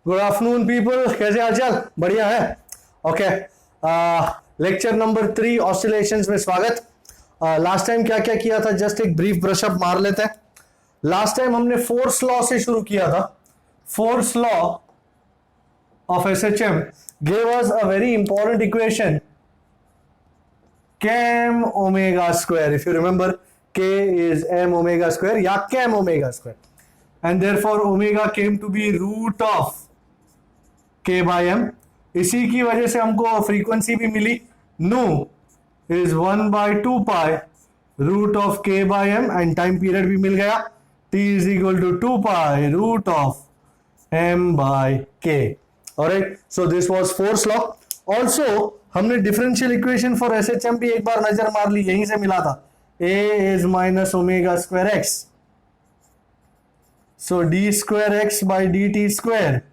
Good afternoon people, कैसे हालचाल? बढ़िया है। ओके, लेक्चर नंबर 3 ऑसिलेशंस में स्वागत। लास्ट टाइम क्या क्या किया था, जस्ट एक ब्रीफ ब्रशअप मार लेते हैं। लास्ट टाइम हमने फोर्स लॉ से शुरू किया था। Force law of SHM gave us a very important equation, cam omega square. If you remember, k is m omega square या cam omega square, and therefore omega came to be root of k by m. इसी की वजह से हमको frequency भी मिली, nu is 1 by 2 pi root of k by m, and time period भी मिल गया, t is equal to 2 pi root of m by k. Alright, so this was force law. Also हमने differential equation for SHM भी एक बार नजर मार ली, यहीं से मिला था। a is minus omega square x, so d square x by dt square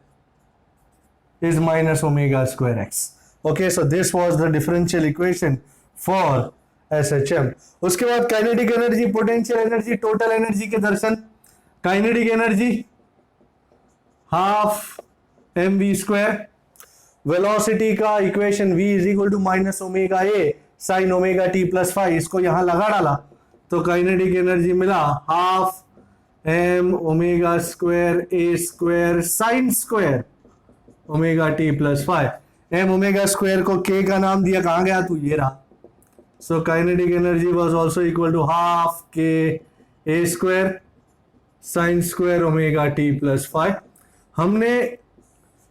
is minus omega square x. Okay, so this was the differential equation for SHM. उसके बाद kinetic energy, potential energy, total energy के दर्शन। Kinetic energy half mv square, velocity का equation v is equal to minus omega a sine omega T plus 5, इसको यहां लगा डाला तो काइनेटिक एनर्जी मिला half m omega square a square sine square omega T plus 5। m omega square को k का नाम दिया, कहां गया तू, ये रहा। So kinetic energy was also equal to half k A square sine square omega T plus 5। हमने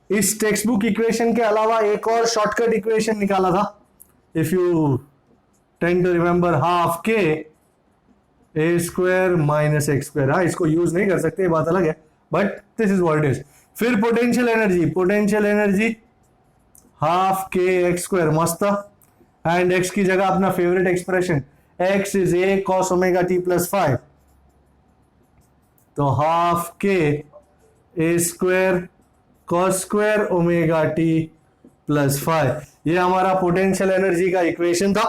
इस टेक्स्ट बुक इक्वेशन के अलावा एक और शॉर्टकट इक्वेशन निकाला था, if you tend to remember, half के ए स्क्वायर माइनस एक्स स्क्वायर। हाँ, इसको यूज नहीं कर सकते, ये बात अलग है, but this is what it is. फिर potential energy, potential energy half k x square, मस्त। एंड एक्स की जगह अपना favourite expression x is a cos omega T plus 5, तो हाफ के ए square cos square omega T plus 5, ये हमारा potential energy का इक्वेशन था।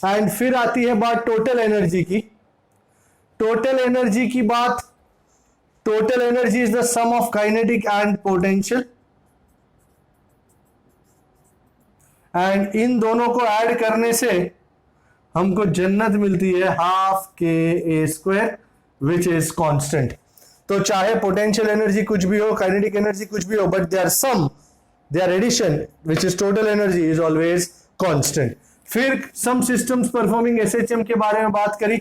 एंड फिर आती है बात टोटल एनर्जी की। टोटल एनर्जी की बात, total energy is the some of kinetic and potential, and in दोनों को ऐड करने से हमको जन्नत मिलती है हाफ के ए स्क्वायर विच इज कांस्टेंट। तो चाहे पोटेंशियल एनर्जी कुछ भी हो, काइनेटिक एनर्जी कुछ भी हो, but there sum, there addition which is total energy is always constant. फिर सम सिस्टम्स परफॉर्मिंग एसएचएम के बारे में बात करी,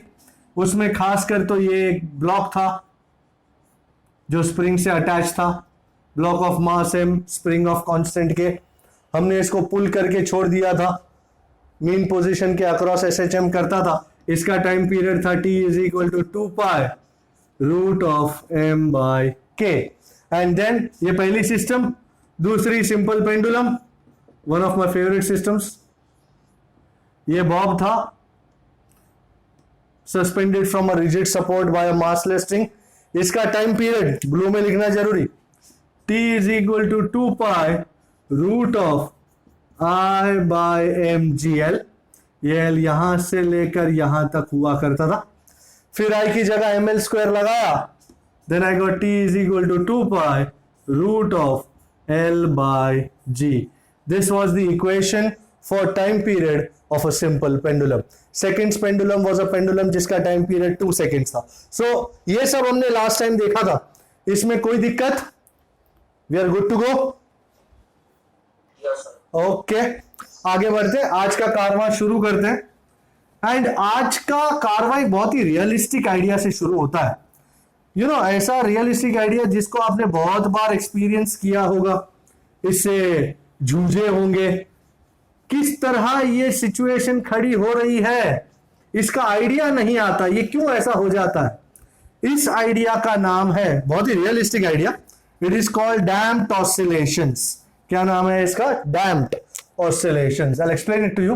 उसमें खासकर तो ये एक ब्लॉक था जो स्प्रिंग से अटैच था, block of mass M, spring of constant K. हमने इसको पुल करके छोड़ दिया था, मीन पोजीशन के अक्रॉस एसएचएम करता था। इसका टाइम पीरियड था t is equal to 2 pi root of m by k। And then ये पहली सिस्टम। दूसरी simple pendulum, one of my favourite systems. ये बॉब था, suspended from a rigid support by a massless string. इसका time period blue में लिखना जरूरी, t is equal to 2 pi root of i by m gl। ये l यहां से लेकर यहां तक हुआ करता था। फिर i की जगह ml स्क्वायर लगाया, then I got t is equal to 2 pi root of l by g। This was the equation for time period of a simple pendulum. Seconds pendulum was a pendulum जिसका time period 2 seconds था। So ये सब हमने last time देखा था, इसमें कोई दिक्कत? We are good to go? Okay, आगे बढ़ते, आज का कारवां शुरू करते हैं। एंड आज का कार्रवाई बहुत ही रियलिस्टिक आइडिया से शुरू होता है। यू नो, ऐसा रियलिस्टिक आइडिया जिसको आपने बहुत बार एक्सपीरियंस किया होगा, इससे जूझे होंगे, किस तरह ये सिचुएशन खड़ी हो रही है, इसका आइडिया नहीं आता, ये क्यों ऐसा हो जाता है। इस आइडिया का नाम है, बहुत ही realistic idea, it is called damped oscillations. क्या नाम है इसका? Damped oscillations. I will explain it to you.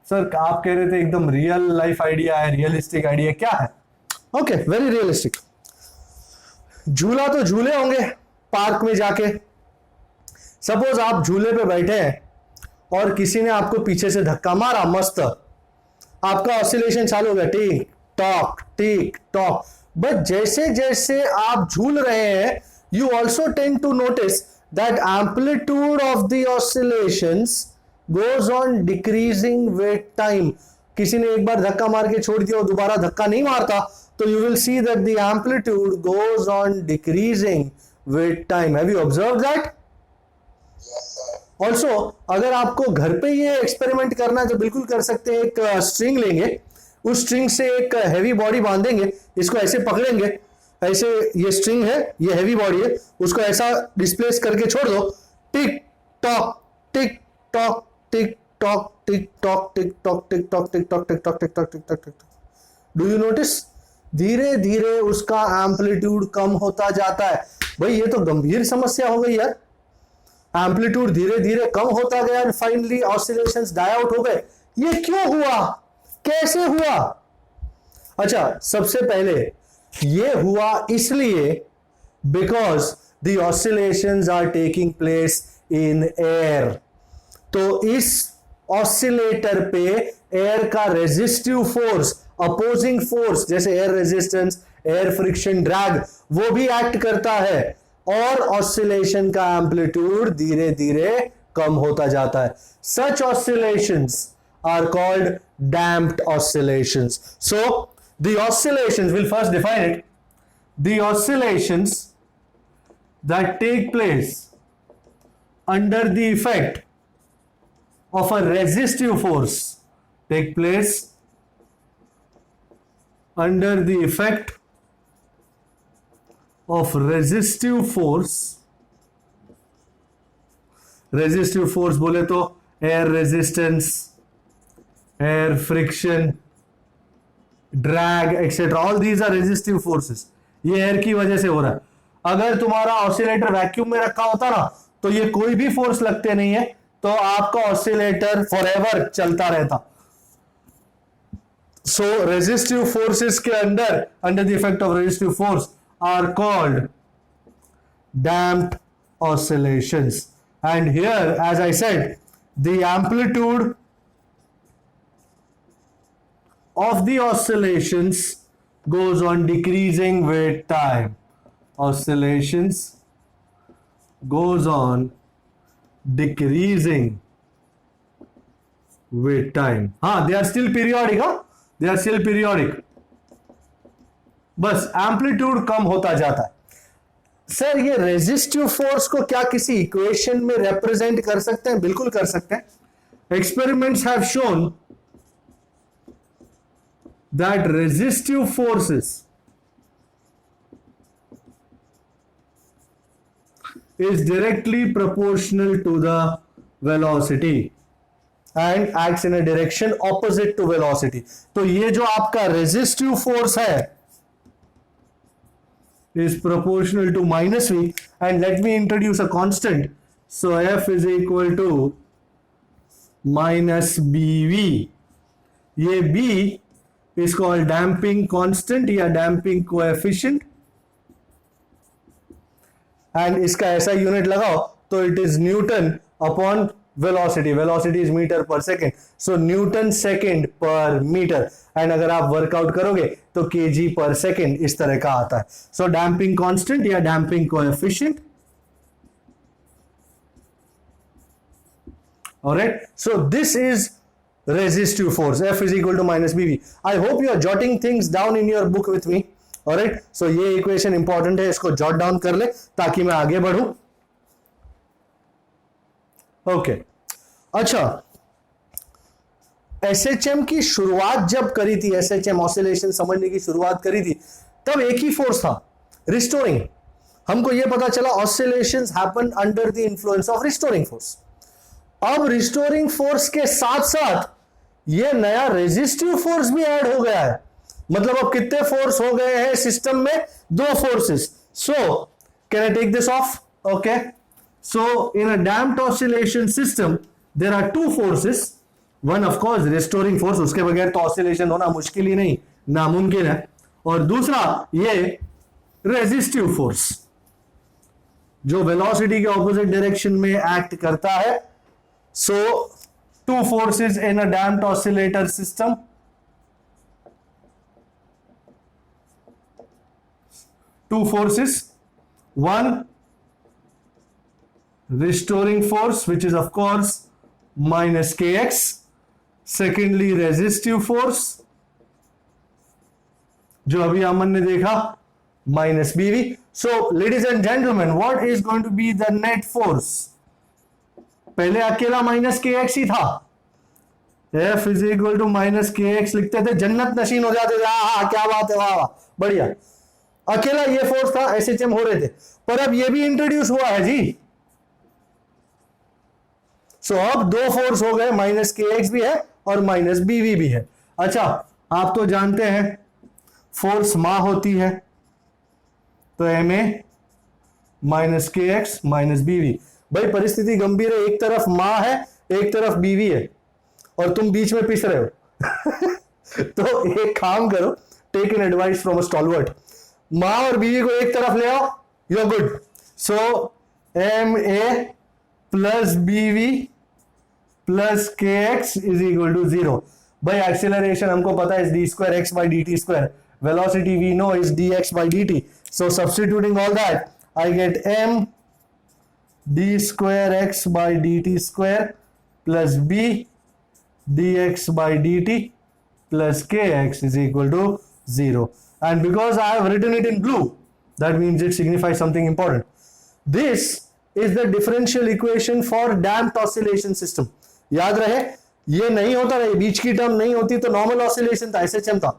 Sir आप कह रहे थे एकदम रियल लाइफ आइडिया है, रियलिस्टिक आइडिया, क्या है? Okay, very realistic. झूला तो झूले होंगे पार्क में जाके। सपोज आप झूले पे बैठे हैं और किसी ने आपको पीछे से धक्का मारा, मस्त, आपका ऑसिलेशन चालू हो गया, tick tock tick tock. But जैसे जैसे आप झूल रहे हैं, you also tend to notice that amplitude of the oscillations goes on decreasing with time. किसी ने एक बार धक्का मार के छोड़ दिया और दोबारा धक्का नहीं मारता, तो you will see that the amplitude goes on decreasing with time. Have you observe that? Also अगर आपको घर पे ये एक्सपेरिमेंट करना है तो बिल्कुल कर सकते हैं. एक स्ट्रिंग लेंगे, उस स्ट्रिंग से एक हैवी बॉडी बांधेंगे, इसको ऐसे पकड़ेंगे, ऐसे ये स्ट्रिंग है, ये हैवी बॉडी है, उसको ऐसा डिस्प्लेस करके छोड़ दो. टिक tock tick tock tick tock tick tock tick tock tick tock tick tock tick tock tick tock tick tock tick talk. Do you notice? धीरे धीरे उसका एम्पलीट्यूड कम होता जाता है. भाई ये तो गंभीर समस्या हो गई यार. एम्पलीट्यूड धीरे धीरे कम होता गया and finally oscillations die out हो गए. ये क्यों हुआ? कैसे हुआ? अच्छा, सबसे पहले ये हुआ इसलिए because the oscillations are taking place in air. तो इस ऑसिलेटर पे एयर का रेजिस्टिव फोर्स, अपोजिंग फोर्स, जैसे air resistance, air friction, drag, वो भी एक्ट करता है और ऑसिलेशन का एम्पलीट्यूड धीरे धीरे कम होता जाता है. Such oscillations are called damped oscillations. So the oscillations, we'll first define it. The oscillations that take place under the effect of a resistive force take place under the effect of resistive force. Resistive force बोले तो air resistance, air friction, drag, etc. all these are resistive forces. ये air की वजह से हो रहा है. अगर तुम्हारा ऑसिलेटर वैक्यूम में रखा होता ना, तो ये कोई भी फोर्स लगते नहीं है, तो आपका ऑसिलेटर फॉरएवर चलता रहता. सो रेजिस्टिव फोर्सेस के अंदर, under the effect of resistive force, are called damped oscillations. And here, as I said, the amplitude of the oscillations goes on decreasing with time. Oscillations goes on decreasing with time. They are still periodic. They are still periodic. बस amplitude कम होता जाता है. Sir, ये resistive force को क्या किसी equation में represent कर सकते हैं? बिल्कुल कर सकते हैं. Experiments have shown that resistive forces is directly proportional to the velocity and acts in a direction opposite to velocity. तो ये जो आपका resistive force है is proportional to minus v, and let me introduce a constant. So F is equal to minus bv. ये b is called damping constant या damping coefficient, and इसका ऐसा unit लगाओ तो it is Newton upon velocity. Velocity is meter per second, so Newton second per meter. and अगर आप workout करोगे तो kg per second इस तरह का आता है. so damping constant या damping coefficient. alright, so this is resistive force. F is equal to minus bv. I hope you are jotting things down in your book with me. alright, so ये equation important है, इसको jot down कर ले ताकि मैं आगे बढ़ूं. Okay, अच्छा, SHM की शुरुआत जब करी थी, एसएचएम ऑसिलेशन समझने की शुरुआत करी थी, तब एक ही फोर्स था, रिस्टोरिंग. हमको यह पता चला oscillations happen under the influence of restoring force. अब रिस्टोरिंग फोर्स के साथ साथ ये नया रेजिस्टिव फोर्स भी ऐड हो गया है. मतलब अब कितने फोर्स हो गए हैं सिस्टम में? 2 forces. So can I take this off? Okay, so in a damped oscillation system there are 2 forces. One of course restoring force, उसके बगैर तो ऑसिलेशन होना मुश्किल ही नहीं, नामुमकिन है. और दूसरा ये रेजिस्टिव फोर्स जो वेलोसिटी के ऑपोजिट डायरेक्शन में एक्ट करता है. So 2 forces in a damped oscillator system. two forces. One restoring force, which is of course minus kx. Secondly, resistive force, जो अभी अमन ने देखा, minus bv. So ladies and gentlemen, what is going to be the net force? पहले अकेला minus K x ही था. F is equal to minus K X लिखते थे, जन्नत नशीन हो जाते थे. हाँ क्या बात है, वाह वाह बढ़िया. अकेला ये फोर्स था, एसएचएम हो रहे थे. पर अब ये भी इंट्रोड्यूस हुआ है जी. सो अब दो फोर्स हो गए, माइनस के एक्स भी है और माइनस बीवी भी है. अच्छा, आप तो जानते हैं फोर्स मा होती है, तो M A minus K X minus बीवी. भाई परिस्थिति गंभीर है, एक तरफ माँ है एक तरफ बीवी है और तुम बीच में पिस रहे हो. तो एक काम करो, take an advice from a stalwart. माँ और बीवी को एक तरफ ले आओ, you are good. So M A plus B V plus K X is equal to 0. भाई एक्सेलरेशन हमको पता है D square x by D T square. Velocity we know is D x by D T. So substituting all that I get M d square x by dt square plus b dx by dt plus kx is equal to 0. And because I have written it in blue, that means it signifies something important. This is the differential equation for damped oscillation system. याद रहे, ये नहीं होता रहे, बीच की term नहीं होती तो नॉर्मल ऑसिलेशन था, एसएचएम था.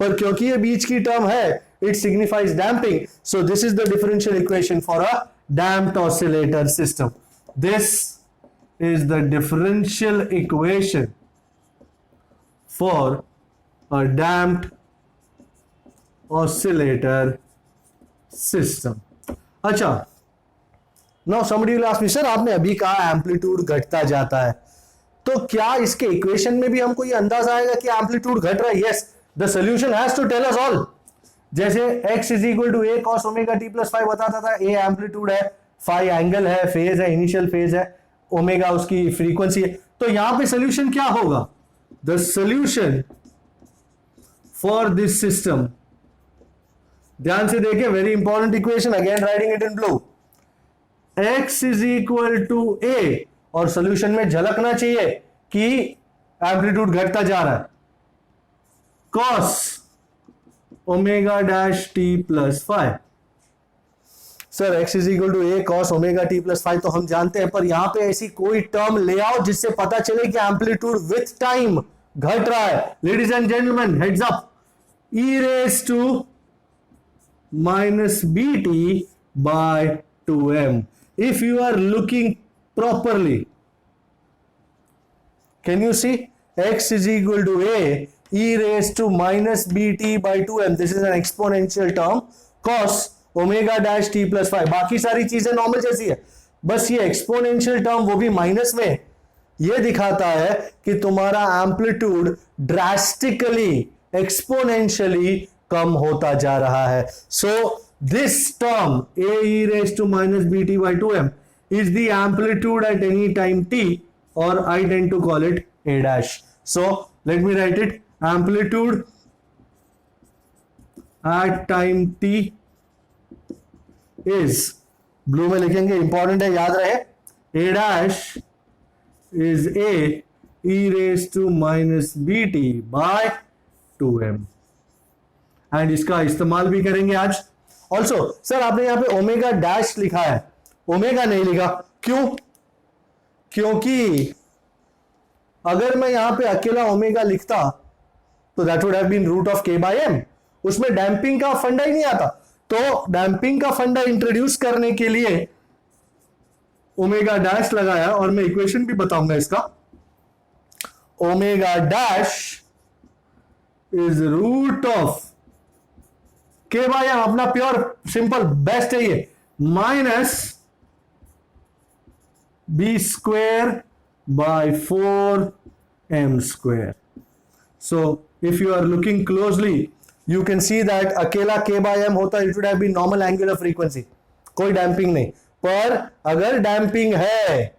पर क्योंकि ये बीच की टर्म है, it signifies damping. So this is the differential equation for a damped oscillator system. This is the differential equation for a damped oscillator system. अच्छा, now somebody will ask me, sir आपने अभी कहा amplitude घटता जाता है, तो क्या इसके इक्वेशन में भी हमको ये अंदाजा आएगा कि एम्पलीट्यूड घट रहा है? Yes, the solution has to tell us all. जैसे x is equal to a cos omega t plus 5 बताता था, a एम्पलीट्यूड है, फाई एंगल है, फेज है, इनिशियल फेज है, ओमेगा उसकी फ्रीक्वेंसी है. तो यहां पे सोल्यूशन क्या होगा? The solution for this system, ध्यान से देखिए, very important equation, again writing it in blue. x is equal to a, और सोल्यूशन में झलकना चाहिए कि एम्पलीट्यूड घटता जा रहा है. cos omega dash t plus 5. Sir x is equal to a cos omega T plus 5 तो हम जानते हैं, पर यहां पे ऐसी कोई टर्म ले आओ जिससे पता चले कि एम्पलीट्यूड विथ टाइम घट रहा है. Ladies and gentlemen, heads up, e raise to minus B t by 2m. If you are looking properly, can you see x is equal to a e raised to minus bt by 2m. This is an exponential term, cos omega dash t plus 5. बाकी सारी चीजें normal जैसी है, बस ये exponential term वो भी minus में, ये दिखाता है कि तुम्हारा एम्पलीट्यूड ड्रास्टिकली एक्सपोनेंशियली कम होता जा रहा है. So this term a e raised to minus bt by 2m is the amplitude at any time t, or I tend to call it a dash. So let me write it. Amplitude at time t is, blue में लिखेंगे, important है, याद रहे, a dash is a e raised to minus bt by 2m. And इसका इस्तेमाल भी करेंगे आज. ऑल्सो सर आपने यहां पे ओमेगा डैश लिखा है, ओमेगा नहीं लिखा, क्यों? क्योंकि अगर मैं यहां पे अकेला ओमेगा लिखता तो that would have been root of k by m. उसमें डैम्पिंग का फंडा ही नहीं आता. तो डैम्पिंग का फंडा इंट्रोड्यूस करने के लिए ओमेगा डैश लगाया, और मैं इक्वेशन भी बताऊंगा इसका. Omega dash is root of k by m, अपना प्योर सिंपल बेस्ट है ये, minus b square by 4m square. So if you are looking closely, you can see that अकेला k by m होता, it would have been normal angular frequency, कोई damping नहीं. पर अगर damping है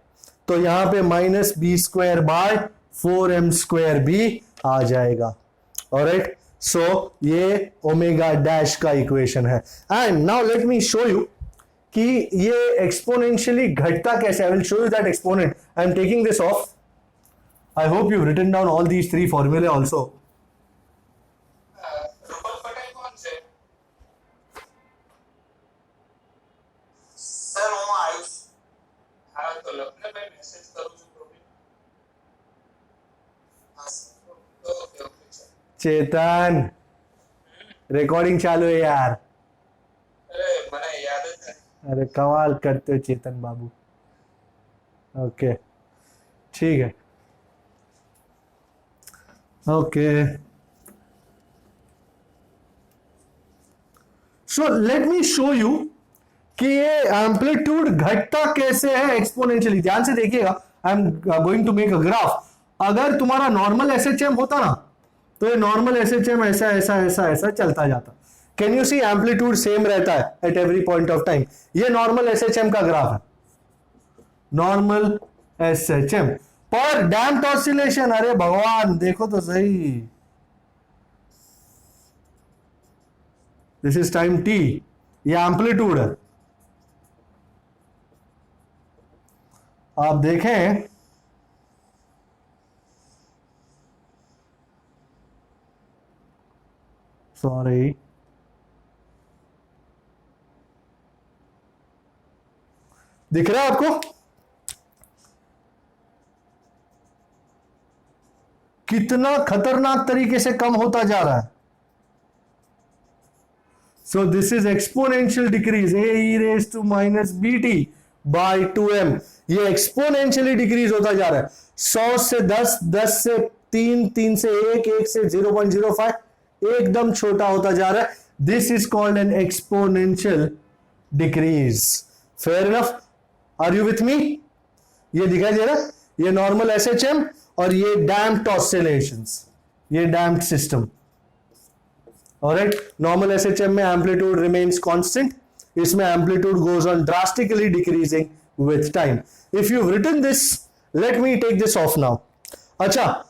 तो यहां पे minus b square by 4m square भी आ जाएगा. ऑलराइट, सो ये ओमेगा डैश का इक्वेशन है. And now let me show you कि ये एक्सपोनेंशियली घटता कैसे. I will show you that exponent. I am taking this off. I hope you written down all these 3 फॉर्मूले ऑल्सो. चेतन recording चालू है यार. अरे कमाल करते हो चेतन बाबू. ओके ठीक है. Okay so let me show you कि ये एम्पलीट्यूड घटता कैसे है एक्सपोनेंशियली. ध्यान से देखिएगा. I am going to make a graph. अगर तुम्हारा नॉर्मल एसएचएम होता ना तो ये नॉर्मल एसएचएम ऐसा ऐसा ऐसा ऐसा चलता जाता. Can you see amplitude same रहता है at every point of time. ये नॉर्मल एसएचएम का ग्राफ है. नॉर्मल एसएचएम पर डैम्प्ड ऑसिलेशन. अरे भगवान देखो तो सही. This is time t. ये एम्पलीट्यूड है. आप देखें सॉरी दिख रहा है आपको कितना खतरनाक तरीके से कम होता जा रहा है. So this is exponential decrease. A E raise to minus B T by 2m. ये एक्सपोनेंशियली डिक्रीज होता जा रहा है. 100 से 10, 10 से 3, 3 से 1, 1 से 0.05 एकदम छोटा होता जा रहा है. This is called an exponential decrease. Fair enough. Are you with me. ये दिखाई दे रहा है. ये नॉर्मल एसएचएम और ये डैम्प्ड ऑसिलेशंस. ये damped system. Alright. Normal SHM में एम्पलीट्यूड रिमेन्स कांस्टेंट. इसमें amplitude goes on drastically decreasing with time. If you written this let me take this off now. अच्छा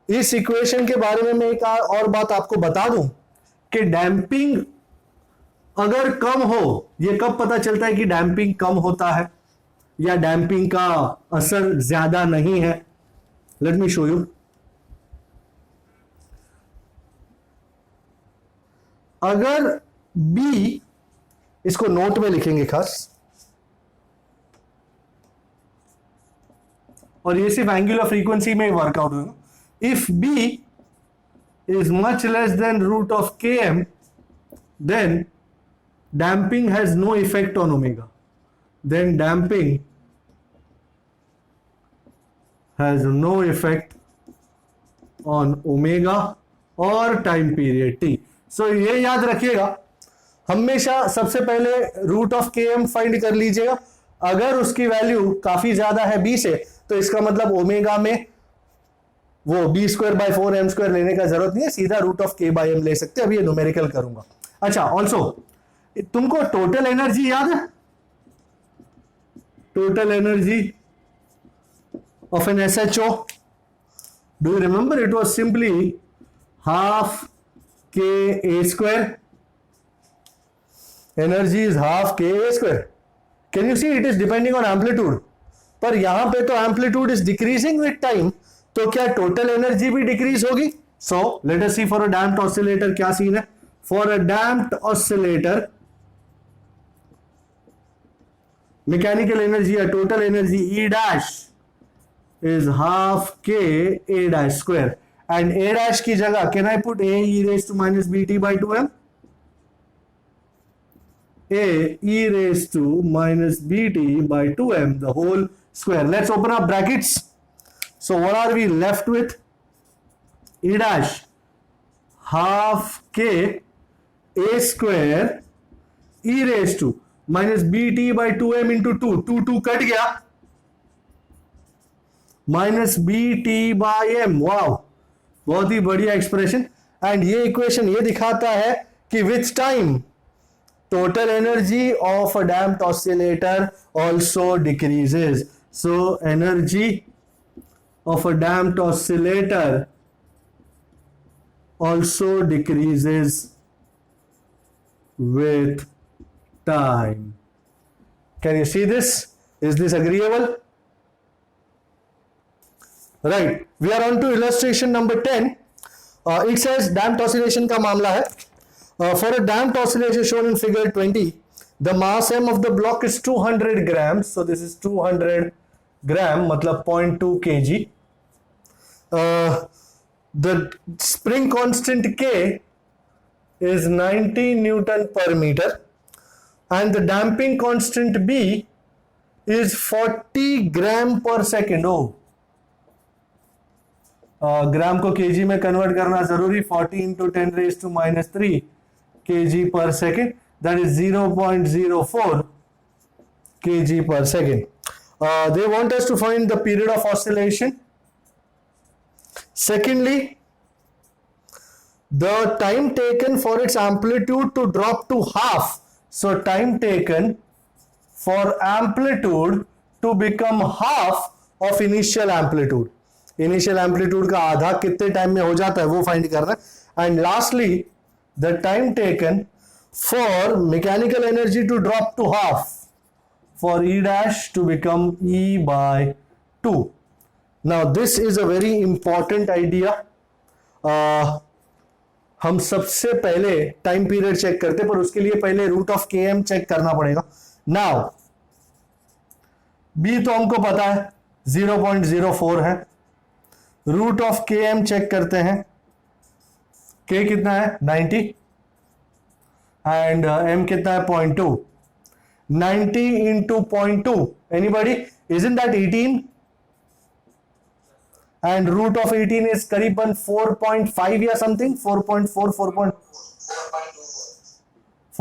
इस इक्वेशन के बारे में मैं एक और बात आपको बता दूं कि डैम्पिंग अगर कम हो. ये कब पता चलता है कि डैम्पिंग कम होता है या डैम्पिंग का असर ज्यादा नहीं है. Let me show you. अगर B इसको नोट में लिखेंगे खास. और ये सिर्फ एंगुलर फ्रीक्वेंसी में वर्कआउट होगा. If B is much less than root of km then damping has no effect on omega. Then damping has no effect on omega or time period t. So ये याद रखिएगा हमेशा. सबसे पहले root of के M find कर लीजिएगा. अगर उसकी वैल्यू काफी ज्यादा है बी से तो इसका मतलब ओमेगा में वो B square by 4m square लेने का जरूरत नहीं है. सीधा रूट ऑफ के बाई एम ले सकते हैं. अभी ये न्यूमेरिकल करूंगा. अच्छा ऑल्सो तुमको टोटल एनर्जी याद है. Total energy of an SHO. Do you remember it was simply half के ए स्क्वायर. एनर्जी इज हाफ के ए square. Can you see it is depending on amplitude. पर यहां पे तो amplitude is decreasing with time. तो क्या टोटल एनर्जी भी decrease होगी. So let us see for a damped oscillator क्या सीन है. For a damped oscillator mechanical energy या total energy E dash is half के A dash square. And A dash की जगह can I put A E raise to minus B T by 2m. a e raised to minus bt by 2m the whole square. Let's open up brackets. So what are we left with? E dash half k a square e raised to minus bt by 2m into 2 cut गया minus bt by m. Wow बहुत ही बढ़िया expression. And ये equation ये दिखाता है कि with time total energy of a damped oscillator also decreases. So energy of a damped oscillator also decreases with time. Can you see this? Is this agreeable? Right. We are on to illustration number 10. It says damped oscillation का मामला है. For a damped oscillation shown in figure 20, the mass m of the block is 200 grams. So this is 200 gram, मतलब 0.2 kg. The spring constant K is 90 Newton per meter, and the damping constant B is 40 gram per second. Oh, ग्राम को KG में convert करना जरूरी. 40 into 10 raised to -3 kg per second, that is 0.04 kg per second. They want us to find the period of oscillation. Secondly, the time taken for its amplitude to drop to half. So time taken for amplitude to become half of initial amplitude. Initial amplitude का आधा कितने time में हो जाता है वो find करना है. And lastly the time taken for mechanical energy to drop to half for e dash to become e by 2. Now this is a very important idea. हम सबसे पहले टाइम पीरियड चेक करते, पर उसके लिए पहले रूट ऑफ के M check करना पड़ेगा. नाउ बी तो हमको पता है 0.04 है. रूट ऑफ के एम चेक करते हैं. के कितना है 90 एंड एम कितना है 0.2. 90 into 0.2, anybody? Isn't that 18? And root of 18 is करीबन 4.5 या something, 4.4,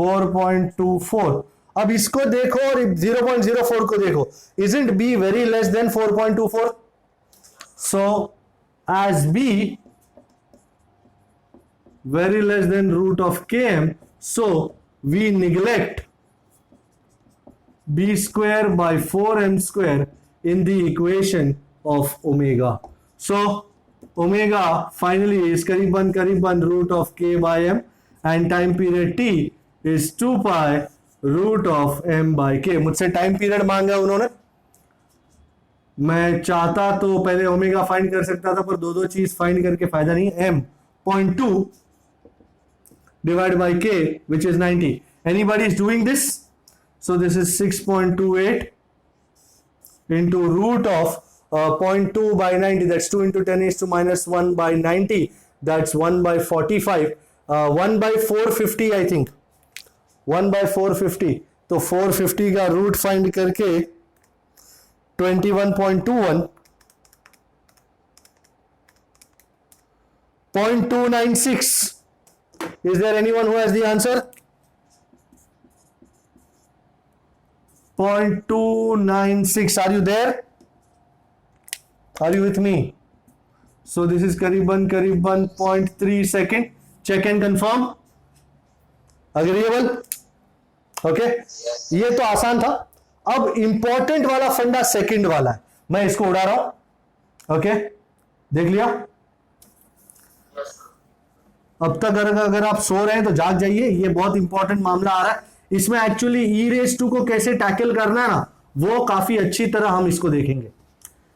4.24. अब इसको देखो और 0.04 को देखो. Isn't B very less than 4.24? So as B very less than root of km, so we neglect B square by 4m square in the equation of omega. So omega finally is करीबन root of k by m, and time period t is 2 pi root of m by k. मुझसे time period मांगा उन्होंने. मैं चाहता तो पहले omega find कर सकता था, पर दो चीज फाइंड करके फायदा नहीं. m 0.2 divided by k, which is 90. Anybody is doing this? So this is 6.28 into root of 0.2 by 90. That's 2 into 10 raised to -1 by 90. That's 1 by 45. 1 by 450 I think. 1 by 450. तो 450 का रूट फाइंड करके 21.21 0.296. Is there anyone who has the answer? 0.296. Are you there? Are you with me? So this is करीबन 0.3 second. Check and confirm. Agreeable? Okay. ये तो आसान था. अब important वाला फंडा सेकंड वाला है. मैं इसको उड़ा रहा हूं. ओके, देख लिया. अब तक अगर आप सो रहे हैं तो जाग जाइए. ये बहुत इंपॉर्टेंट मामला आ रहा है. इसमें एक्चुअली ई रेज टू को कैसे टैकल करना है ना, वो काफी अच्छी तरह हम इसको देखेंगे.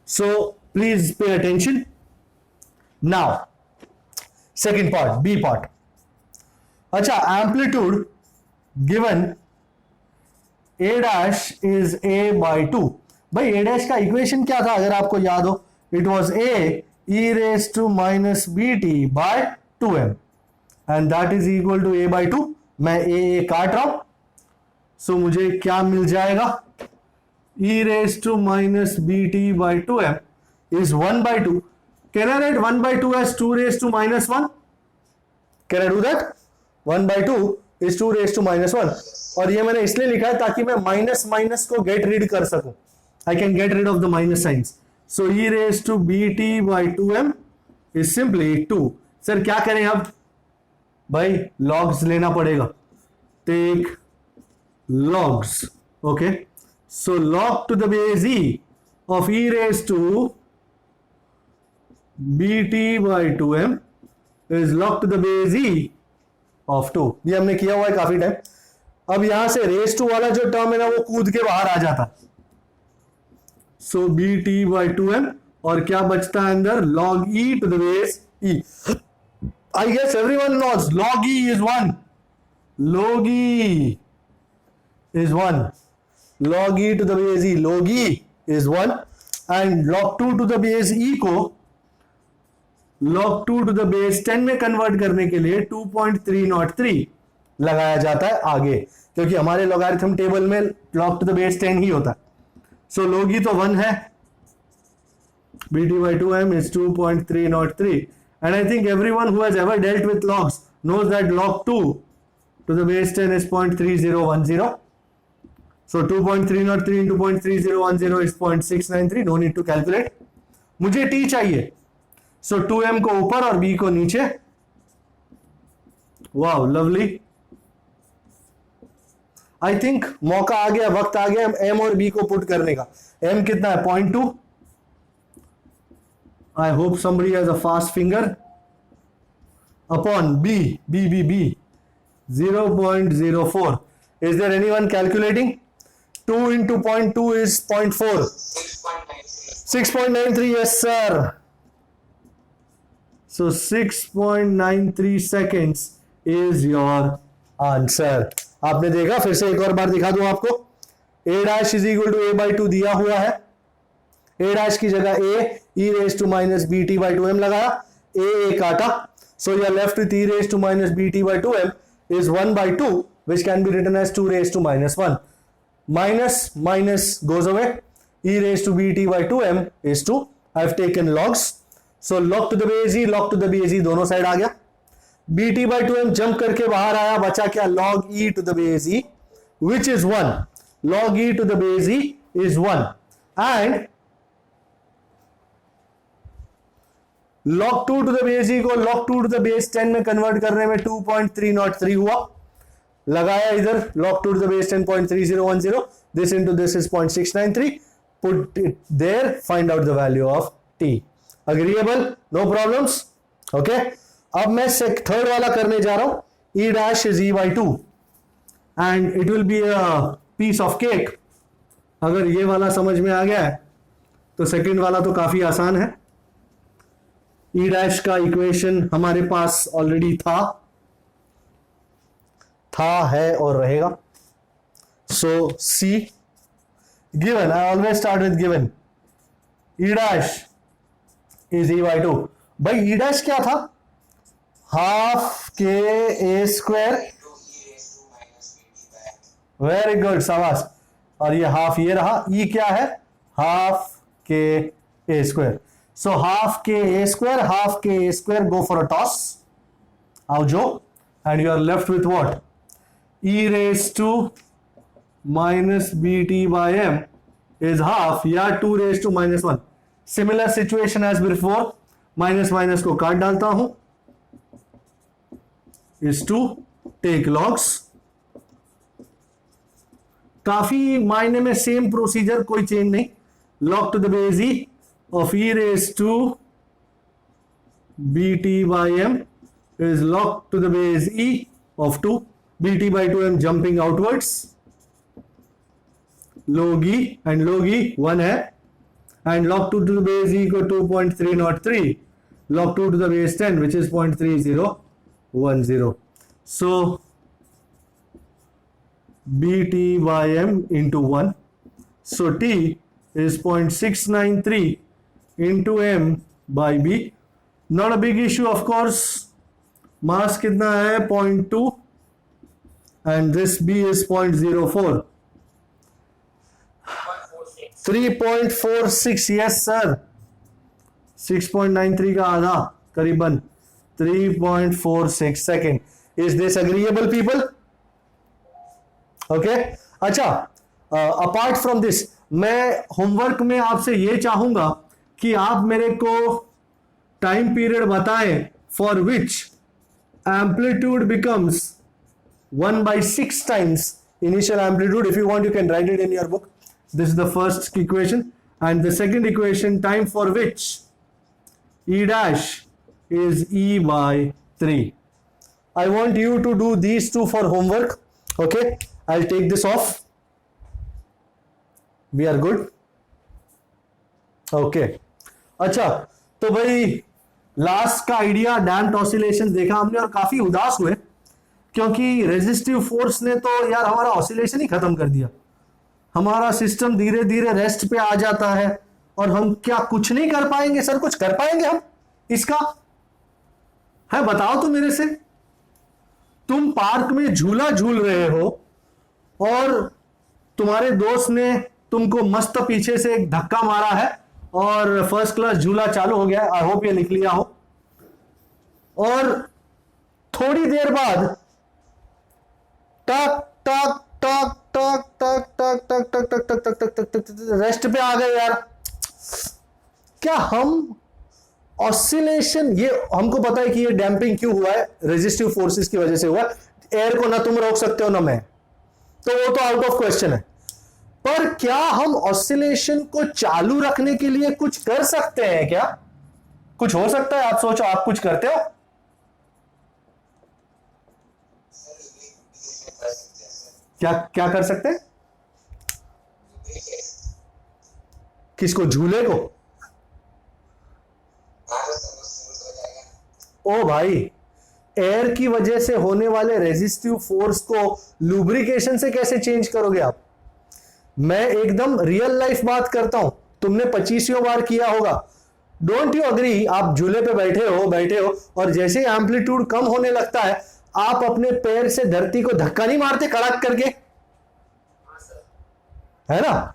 So please pay attention. Now second part, B part. अच्छा, amplitude given a dash is a by 2. भाई a dash का इक्वेशन क्या था अगर आपको याद हो? It was a e raised to minus bt by 2m and that is equal to a by 2. मैं a काट रहा हूं, so मुझे क्या मिल जाएगा? e raised to minus bt by 2m is 1 by 2. Can I write 1 by 2 as 2 raised to minus 1? Can I do that? 1 by 2 is 2 raised to minus 1. और ये मैंने इसलिए लिखा है ताकि मैं माइनस माइनस को गेट रीड कर सकूं. I can get rid of the minus signs. So e raise to b T by 2m is simply 2. Sir क्या करें अब? भाई लॉग्स लेना पड़ेगा. Take logs. Okay, so log to the base e of e raise to b T by 2m is log to the base e of 2। ये हमने किया हुआ है काफी टाइम। अब यहां से रेस टू वाला जो टर्म है ना वो कूद के बाहर आ जाता। सो बी टी बाई 2m, और क्या बचता है अंदर, log e to the base e। I guess everyone knows log e is 1, log e is 1, log e to the base e, log e is 1, and log 2 to the base e को log 2 to the base 10 में convert करने के लिए 2.303 लगाया जाता है आगे, क्योंकि हमारे लॉगरिथम टेबल में log to the base 10 ही होता है। सो log e तो 1 है, bt by 2m is 2.303, and I think everyone who has ever dealt with logs knows that log 2 to the base 10 is 0.3010. So 2.303 into 0.3010 is 0.693. No need to calculate. मुझे t चाहिए, so 2m को ऊपर और b को नीचे। Wow lovely. I think मौका आ गया, वक्त आ गया m और b को पुट करने का। m कितना है, 0.2। I hope somebody has a fast finger, upon b 0.04. Is there anyone calculating? 2 into 0.2 is 0.4. 6.93. Yes sir. So 6.93 seconds is your answer. आपने देखा, फिर से एक और बार दिखा दूं आपको। a dash is equal to a by 2 दिया हुआ है, a dash की जगह a e raised to minus bt by 2m लगाया, a काटा, so you are left with e raised to minus bt by 2m is 1 by 2, which can be written as 2 raised to minus 1. Minus goes away, e raised to bt by 2m is 2. I have taken logs, so log to the base e, log to the base e दोनों side आ गया। bt by 2m jump करके बाहर आया, बचा क्या, log e to the base e, which is 1. log e to the base e is 1, and log 2 to the base e को log 2 to the base 10 में convert करने में 2.303 हुआ, लगाया इधर log 2 to the base 10 0.3010, this into this is 0.693, put it there, find out the value of t. Agreeable? No problems? Okay. अब मैं third वाला करने जा रहा हूं, e dash is e by 2 and it will be a piece of cake। अगर ये वाला समझ में आ गया है तो सेकंड वाला तो काफी आसान है। ई डैश का इक्वेशन हमारे पास ऑलरेडी था, है और रहेगा। So C given, I always start with given, E dash is E by 2। भाई ई डैश क्या था, हाफ के ए स्क्वायर, वेरी गुड शाबाश, और ये हाफ ये रहा, ई क्या है, हाफ के ए square. So half k a square go for a toss, आओ, and you are left with what, e raised to minus bt by m is half या 2 raised to minus 1। Similar situation as before, minus minus को काट डालता हूं, is to take logs। काफी मायने में same procedure, कोई चेंज नहीं। log to the base e of e raised to bt by m is log to the base e of 2, bt by 2m jumping outwards, log e, and log e 1 है, and log 2 to the base e को 2.303, log 2 to the base 10 which is 0.3010। so bt by m into 1, so t is 0.693 into m by b। not a big issue of course, mass कितना है 0.2 and this b is 0.04, 3.46, yes sir, 6.93 का आधा करीबन 3.46 second. Is this agreeable people? Okay, अच्छा, apart from this मैं homework में आपसे ये चाहूंगा कि आप मेरे को टाइम पीरियड बताएं for which amplitude becomes 1/6 times initial amplitude. If you want, you can write it in your book. This is the first equation, and the second equation, time for which e dash is E by 3. I want you to do these two for homework. Okay, I'll take this off. We are good. Okay. अच्छा, तो भाई last का idea damped oscillation देखा हमने और काफी उदास हुए क्योंकि रेजिस्टिव फोर्स ने तो यार हमारा ऑसिलेशन ही खत्म कर दिया। हमारा सिस्टम धीरे धीरे रेस्ट पे आ जाता है और हम क्या कुछ नहीं कर पाएंगे सर? कुछ कर पाएंगे हम इसका? है बताओ तो मेरे से। तुम पार्क में झूला झूल रहे हो और तुम्हारे दोस्त ने तुमको मस्त पीछे से एक धक्का मारा है और फर्स्ट क्लास झूला चालू हो गया है। आई होप ये निकल लिया हो। और थोड़ी देर बाद टक टक टक टक टक टक टक टक टक टक टक टक टक टक रेस्ट पे आ गए यार। क्या हम ऑसिलेशन, ये हमको पता है कि ये डैम्पिंग क्यों हुआ है? रेजिस्टिव फोर्सेस की वजह से हुआ। एयर को ना तुम रोक सकते हो ना मैं, तो वो तो आउट ऑफ क्वेश्चन है। पर क्या हम ऑसिलेशन को चालू रखने के लिए कुछ कर सकते हैं क्या? कुछ हो सकता है? आप सोचो, आप कुछ करते हो? क्या क्या कर सकते हैं? किसको? झूले को? ओ भाई, एयर की वजह से होने वाले रेजिस्टिव फोर्स को लुब्रिकेशन से कैसे चेंज करोगे आप? मैं एकदम रियल लाइफ बात करता हूं, तुमने 25 बार किया होगा। Don't you agree? आप झूले पे बैठे हो और जैसे ही एम्पलीट्यूड कम होने लगता है आप अपने पैर से धरती को धक्का नहीं मारते कड़क करके? है ना?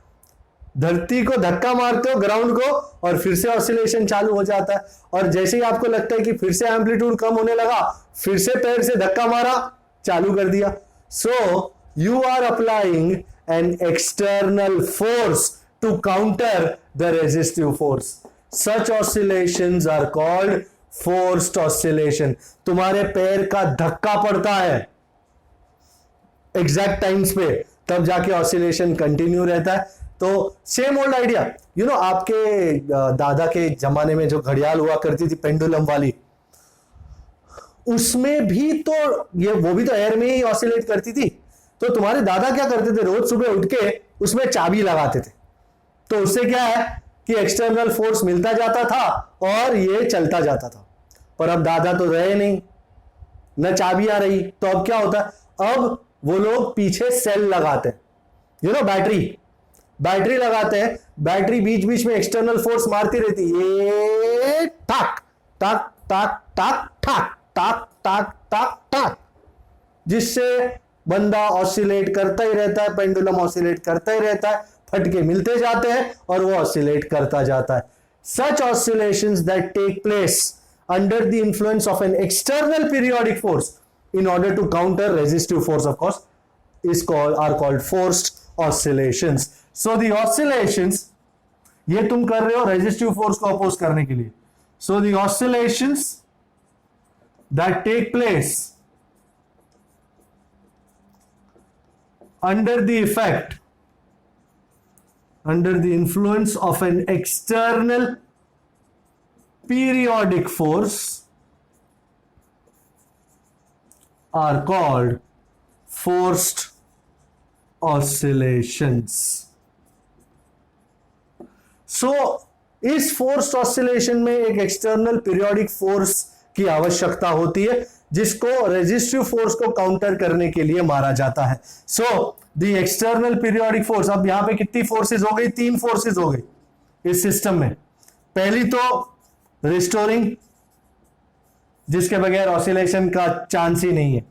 धरती को धक्का मारते हो, ग्राउंड को, और फिर से ऑसिलेशन चालू हो जाता है। और जैसे ही आपको लगता है कि फिर से एम्पलीट्यूड कम होने लगा, फिर से पैर से धक्का मारा, चालू कर दिया। So you are applying an external force to counter the resistive force. Such oscillations are called forced oscillation. तुम्हारे पैर का धक्का पड़ता है एग्जैक्ट टाइम्स पे, तब जाके ऑसिलेशन कंटिन्यू रहता है। तो same old idea, you know, आपके दादा के जमाने में जो घड़ियाल हुआ करती थी पेंडुलम वाली, उसमें भी तो वो भी तो एयर में ही ऑसिलेट करती थी। तो तुम्हारे दादा क्या करते थे? रोज सुबह उठ के उसमें चाबी लगाते थे। तो उससे क्या है कि एक्सटर्नल फोर्स मिलता जाता था और ये चलता जाता था। पर अब दादा तो रहे नहीं, न चाबी आ रही, तो अब क्या होता है? अब वो लोग पीछे सेल लगाते हैं, यू नो, बैटरी लगाते हैं। बैटरी बीच बीच में एक्सटर्नल फोर्स मारती रहती है, ये टाक टाक टाक टाक टाक टाक टाक टाक टाक, जिससे बंदा ऑसिलेट करता ही रहता है, पेंडुलम ऑसिलेट करता ही रहता है, फटके मिलते जाते हैं और वो ऑसिलेट करता जाता है। Such oscillations that take place under the influence of an external periodic force in order to counter resistive force, of course, are called forced oscillations. So the oscillations, ये तुम कर रहे हो resistive force को oppose करने के लिए. So the oscillations that take place under the influence of an external periodic force are called forced oscillations. So इस फोर्स्ड ऑसिलेशन में एक एक्सटर्नल पीरियोडिक फोर्स की आवश्यकता होती है जिसको रेजिस्टिव फोर्स को काउंटर करने के लिए मारा जाता है। So the external periodic force, अब यहां पे कितनी फोर्सेस हो गई? 3 फोर्सेस हो गई इस सिस्टम में। पहली तो रिस्टोरिंग, जिसके बगैर ऑसिलेशन का चांस ही नहीं है,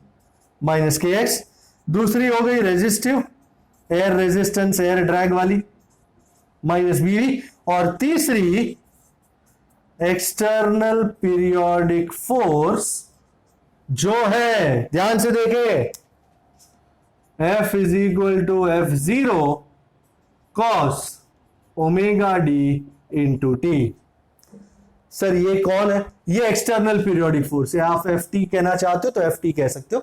-kx। दूसरी हो गई resistive, air resistance, air drag वाली, -bv। और तीसरी एक्सटर्नल पीरियोडिक फोर्स जो है, ध्यान से देखे, F = F0 cos ω d × t। Sir ये कौन है? ये एक्सटर्नल पीरियोडिक फोर्स है। आप ft कहना चाहते हो तो ft कह सकते हो।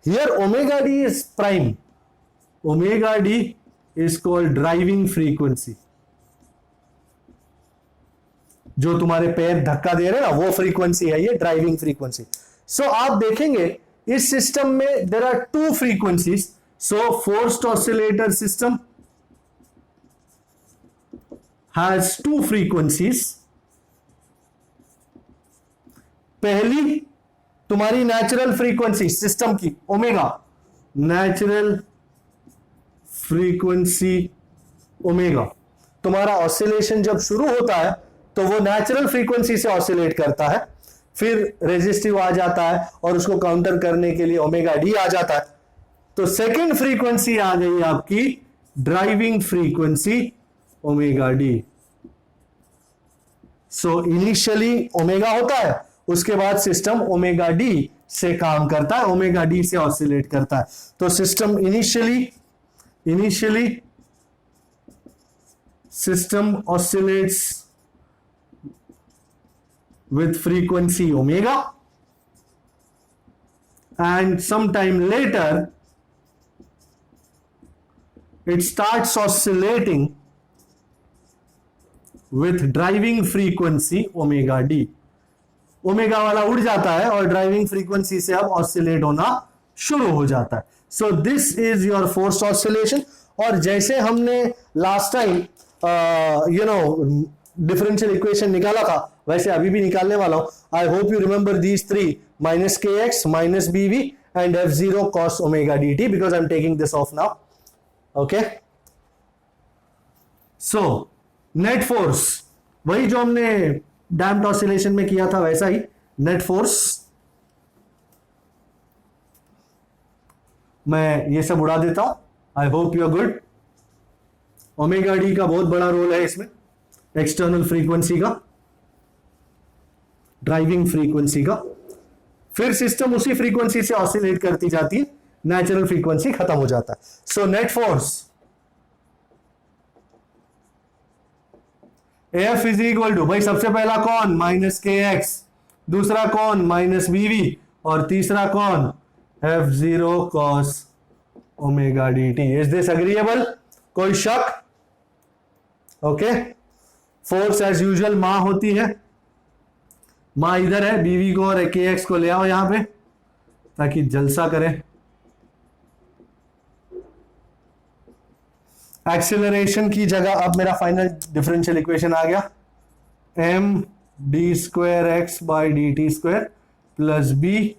Here omega D is prime, omega D is called driving frequency. जो तुम्हारे पैर धक्का दे रहे हैं ना, वो फ्रीक्वेंसी है ये ड्राइविंग फ्रीक्वेंसी। सो आप देखेंगे इस सिस्टम में there are two frequencies. So forced oscillator system has two frequencies. पहली तुम्हारी नेचुरल फ्रीक्वेंसी सिस्टम की ओमेगा, नेचुरल फ्रीक्वेंसी ओमेगा। तुम्हारा ऑसिलेशन जब शुरू होता है तो वो नेचुरल फ्रीक्वेंसी से ऑसिलेट करता है, फिर रेजिस्टिव आ जाता है और उसको काउंटर करने के लिए ओमेगा डी आ जाता है। तो सेकंड फ्रीक्वेंसी आ गई आपकी driving frequency omega D. So initially omega होता है, उसके बाद सिस्टम ओमेगा डी से काम करता है, ओमेगा डी से ऑसिलेट करता है। तो system initially system oscillates with frequency omega, and sometime later it starts oscillating with driving frequency omega d। Omega वाला उड़ जाता है और ड्राइविंग फ्रीक्वेंसी से अब ऑसिलेट होना शुरू हो जाता है। So this is your forced oscillation. और जैसे हमने लास्ट टाइम डिफरेंशियल इक्वेशन निकाला था, वैसे अभी भी निकालने वाला हूं। I hope you remember these three, minus K X minus B V and F zero cos omega D T, because I am taking this off now. Okay, so net force वही जो हमने डैम्प्ड ऑसिलेशन में किया था, वैसा ही net force. मैं ये सब उड़ा देता हूं। I hope you are good. Omega d का बहुत बड़ा रोल है इसमें, एक्सटर्नल फ्रीक्वेंसी का, ड्राइविंग फ्रीक्वेंसी का। फिर सिस्टम उसी फ्रीक्वेंसी से ऑसिलेट करती जाती है, नेचुरल फ्रीक्वेंसी खत्म हो जाता है। So net force f is equal to, भाई सबसे पहला कौन, माइनस के एक्स, दूसरा कौन, माइनस बी वी, और तीसरा कौन, F zero cos omega D T. Is this agreeable? कोई शक? ओके, फोर्स एज यूजुअल मां होती है, मां इधर है, बीवी को और के एक्स को ले आओ यहां पे ताकि जलसा करें। एक्सेलरेशन की जगह अब मेरा फाइनल डिफरेंशियल इक्वेशन आ गया, m d square x by D T square plus b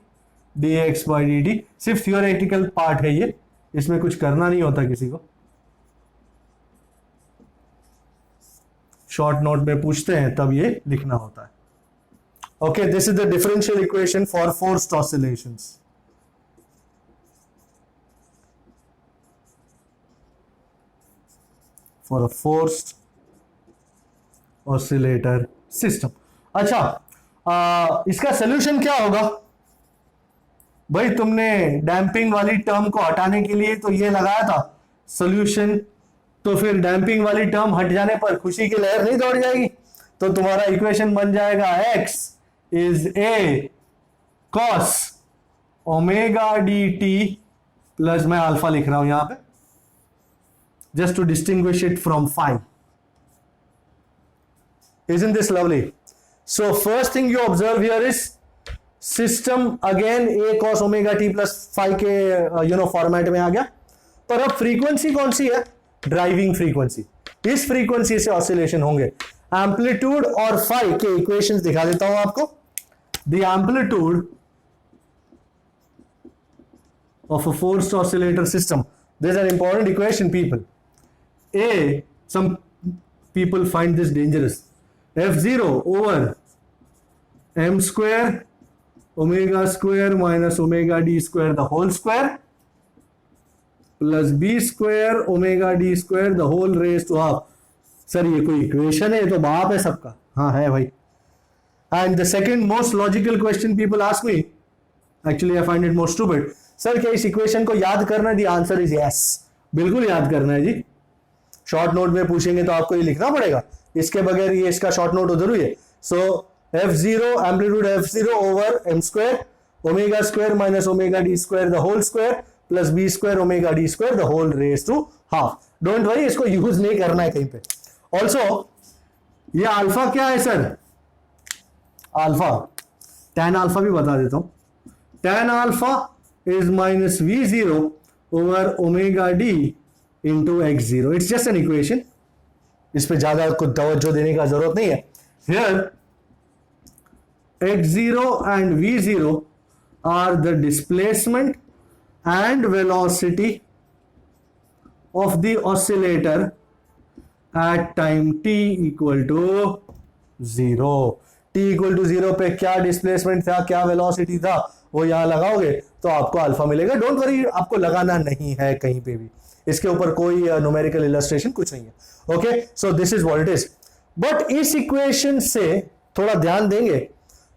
d x by D t. सिर्फ थियोरेटिकल पार्ट है ये, इसमें कुछ करना नहीं होता किसी को। शॉर्ट नोट में पूछते हैं तब ये लिखना होता है। Okay, this is the differential equation for forced oscillations. For a forced oscillator system. अच्छा, इसका सोल्यूशन क्या होगा? भाई तुमने डैम्पिंग वाली टर्म को हटाने के लिए तो ये लगाया था सोल्यूशन, तो फिर डैम्पिंग वाली टर्म हट जाने पर खुशी की लहर नहीं दौड़ जाएगी? तो तुम्हारा इक्वेशन बन जाएगा x is a cos omega D T plus, मैं अल्फा लिख रहा हूं यहां पे just to distinguish it from phi. Isn't this lovely? So first thing you observe here is system again a cos omega t plus phi के format में आ गया। पर अब फ्रीक्वेंसी कौन सी है? Driving frequency. इस फ्रीक्वेंसी से ऑसिलेशन होंगे। एम्पलीट्यूड और फाई के इक्वेशंस दिखा देता हूं आपको। The amplitude of a forced oscillator system, this is an important equation, people. Some people find this dangerous. F0 over m square omega square minus omega d square the whole square plus b square omega d square the whole raised to half. Sir ये कोई equation है? ये तो बाप है सबका। हाँ है भाई। And the second most logical question people ask me, actually I find it more stupid. Sir क्या इस इक्वेशन को याद करना है? दी आंसर इज यस, बिल्कुल याद करना है जी। शॉर्ट नोट में पूछेंगे तो आपको ये लिखना पड़ेगा, इसके बगैर ये इसका शॉर्ट नोट अधूरी है। So f0 amplitude f0 over m square omega square minus omega d square the whole square plus b square omega d square the whole raise to half. Don't worry, इसको use नहीं करना है कहीं पे। Also ये alpha क्या है sir? Alpha, tan alpha भी बता देता हूं, tan alpha is minus v0 over omega D into x0. It's just an equation, इस पे ज्यादा कुछ तवज्जो देने का जरूरत नहीं है. Here x0 and v0 are the displacement and velocity of the oscillator at time t equal to 0. t equal to 0 पे क्या डिस्प्लेसमेंट था, क्या वेलोसिटी था, वो यहां लगाओगे तो आपको अल्फा मिलेगा. डोंट वरी, आपको लगाना नहीं है कहीं पे भी, इसके ऊपर कोई न्यूमेरिकल इलस्ट्रेशन कुछ नहीं है. Okay, so this is what it is. But इस इक्वेशन से थोड़ा ध्यान देंगे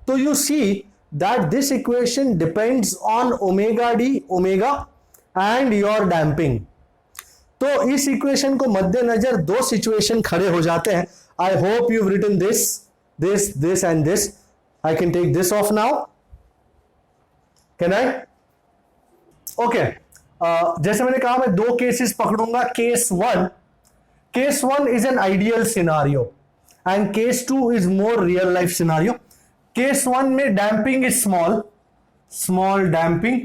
तो you see that this equation depends on omega D, omega and your damping. तो इस इक्वेशन को मद्देनजर दो सिचुएशन खड़े हो जाते हैं. I hope you written this and this. I can take this off now, can I? Okay, जैसे मैंने कहा मैं दो केसेस पकड़ूंगा. Case one is an ideal scenario and case two is more real life scenario. Case one में damping is small damping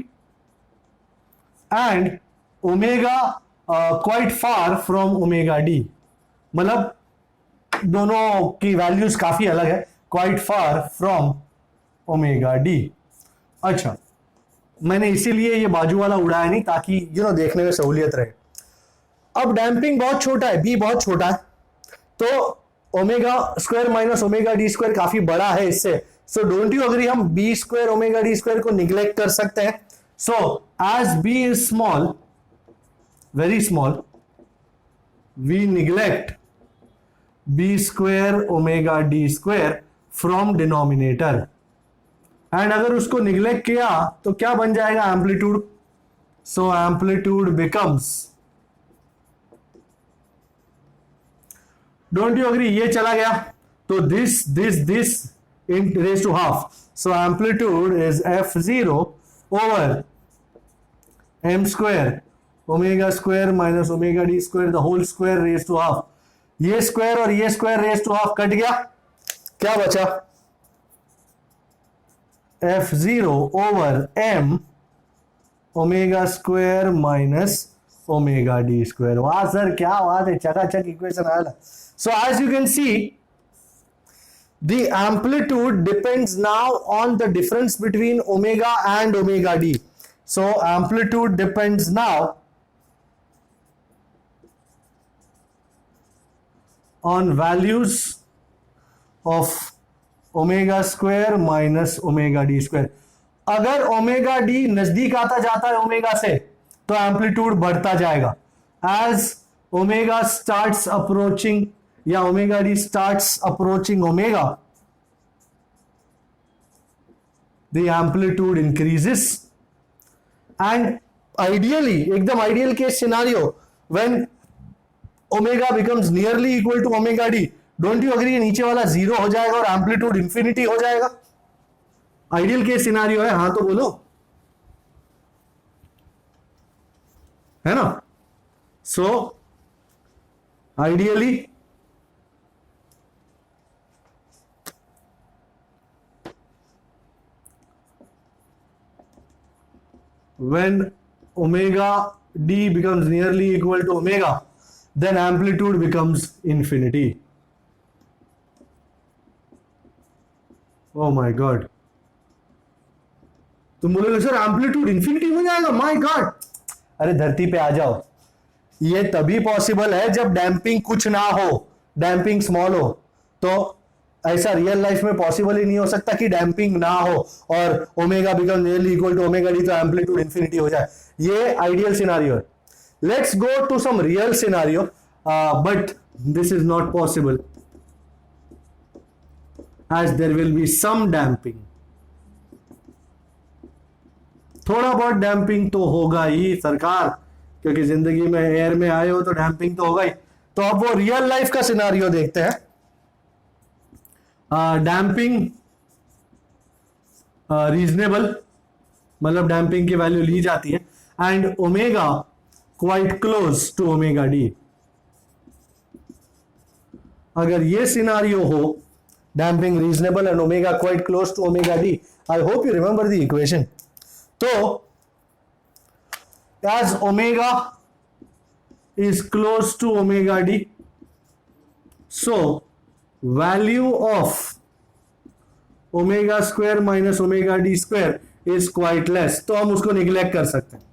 and omega quite far from omega D. मतलब दोनों की वैल्यूज काफी अलग है, quite far from omega D. अच्छा, मैंने इसीलिए ये बाजू वाला उड़ाया नहीं ताकि देखने में सहूलियत रहे. अब डैम्पिंग बहुत छोटा है, बी बहुत छोटा है, तो omega square minus omega d square काफी बड़ा है इससे. सो डोंट यू अग्री, हम b square omega d square को निग्लेक्ट कर सकते हैं. So as b is small, very small, we neglect b square omega d square from denominator. And अगर उसको निग्लेक्ट किया तो क्या बन जाएगा? Amplitude. So amplitude becomes, don't you agree, ये चला गया तो this in raise to half. So amplitude is f0 over m square omega square minus omega d square the whole square raise to half. ये square और ये square raise to half cut गया, क्या बचा? f0 over m omega square minus omega d square. वाह sir, क्या बात है, चकाचक इक्वेशन आया. So as you can see, the amplitude depends now on the difference between omega and omega d. So amplitude depends now on values of omega square minus omega d square. अगर omega D नजदीक आता जाता है omega से तो amplitude बढ़ता जाएगा. As omega starts approaching या omega D starts approaching omega, the amplitude increases. And ideally, एकदम ideal case scenario, when omega becomes nearly equal to omega D, don't you agree, नीचे वाला जीरो हो जाएगा और एम्पलीट्यूड इंफिनिटी हो जाएगा. Ideal case scenario है, हाँ तो बोलो, है ना? So ideally when omega d becomes nearly equal to omega, then amplitude becomes infinity. Oh my god, तुम बोलोगे सर एम्पलीट्यूड इंफिनिटी हो जाएगा? माय गॉड, अरे धरती पे आ जाओ. ये तभी पॉसिबल है जब डैम्पिंग कुछ ना हो, डैम्पिंग स्मॉल हो. तो ऐसा रियल लाइफ में पॉसिबल ही नहीं हो सकता कि डैम्पिंग ना हो और omega become nearly equal to omega d तो एम्पलीट्यूड इंफिनिटी हो जाए. ये आइडियल सिनारियो है. Let's go to some real scenario, but this is not possible as there will be some damping. थोड़ा बहुत डैम्पिंग तो होगा ही सरकार, क्योंकि जिंदगी में एयर में आए हो तो डैम्पिंग तो होगा ही. तो अब वो रियल लाइफ का सिनारियो देखते हैं. डैम्पिंग रीजनेबल, मतलब डैम्पिंग की वैल्यू ली जाती है, and omega quite close to omega d. अगर ये सिनारियो हो damping reasonable and omega quite close to omega d. I hope you remember the equation. So as omega is close to omega d, so value of omega square minus omega d square is quite less. तो हम उसको neglect कर सकते हैं,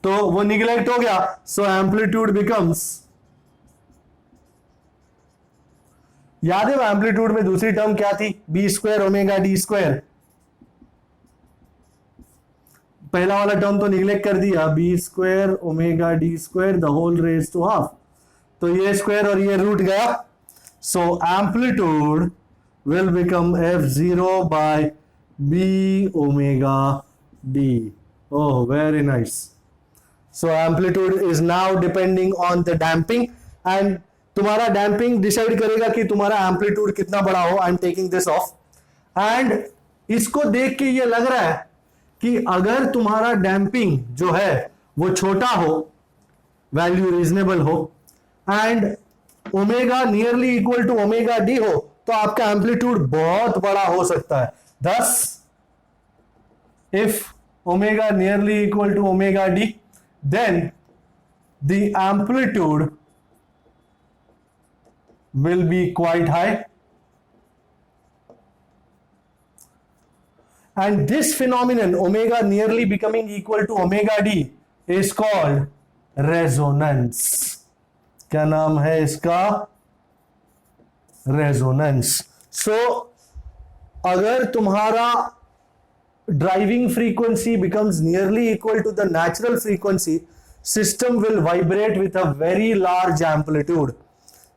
तो वो neglect हो गया. सो एम्पलीट्यूड बिकम्स, याद है एम्पलीट्यूड में दूसरी टर्म क्या थी? B square omega d square. पहला वाला टर्म तो निगलेक्ट कर दिया, b square omega d square the whole raise to half. तो ये स्क्वायर और ये रूट गया. So amplitude will become f0 by b omega d. Oh, very nice. So amplitude is now depending on the damping, and तुम्हारा damping decide करेगा कि तुम्हारा amplitude कितना बड़ा हो. I'm taking this off, and इसको देख के ये लग रहा है कि अगर तुम्हारा damping जो है वो छोटा हो, value reasonable हो, and omega nearly equal to omega d हो, तो आपका एम्पलीट्यूड बहुत बड़ा हो सकता है. thus if omega nearly equal to omega d, then the amplitude will be quite high, and this phenomenon omega nearly becoming equal to omega d is called resonance. क्या नाम है इसका? रेजोनेंस. सो अगर तुम्हारा driving frequency becomes nearly equal to the natural frequency, system will vibrate with a very large amplitude.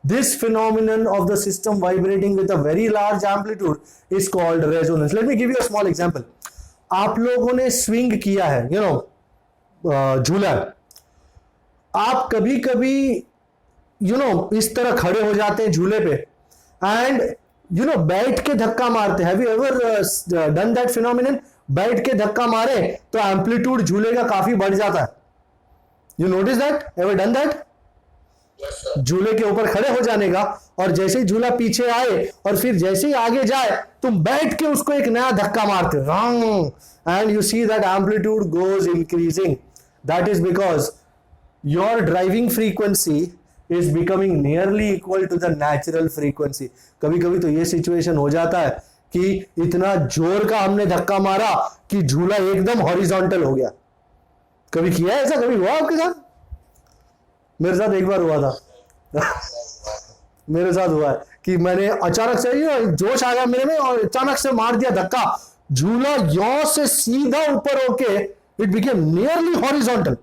This phenomenon of the system vibrating with a very large amplitude is called resonance. Let me give you a small example. आप लोगों ने swing किया है, झूला. आप कभी कभी इस तरह खड़े हो जाते हैं झूले पे, एंड बैठ के धक्का मारते हैं. Have you ever done that phenomenon? बैठ के धक्का मारे तो एम्पलीट्यूड झूले का काफी बढ़ जाता है. You notice that? Ever done that? झूले के ऊपर खड़े हो जाने का, और जैसे ही झूला पीछे आए और फिर जैसे ही आगे जाए, तुम बैठ के उसको एक नया धक्का मारते हो, and you see that amplitude goes increasing. That is because your driving frequency is becoming nearly equal to the natural frequency. कभी कभी तो ये सिचुएशन हो जाता है कि इतना जोर का हमने धक्का मारा कि झूला एकदम हॉरिजॉन्टल हो गया. कभी किया है ऐसा? कभी हुआ आपके साथ? मेरे साथ एक बार हुआ था. मेरे साथ हुआ है कि मैंने अचानक से जोश आ गया मेरे में और अचानक से मार दिया धक्का. झूला यौ से सीधा ऊपर होके इट बिकेम नियरली हॉरिजॉन्टल,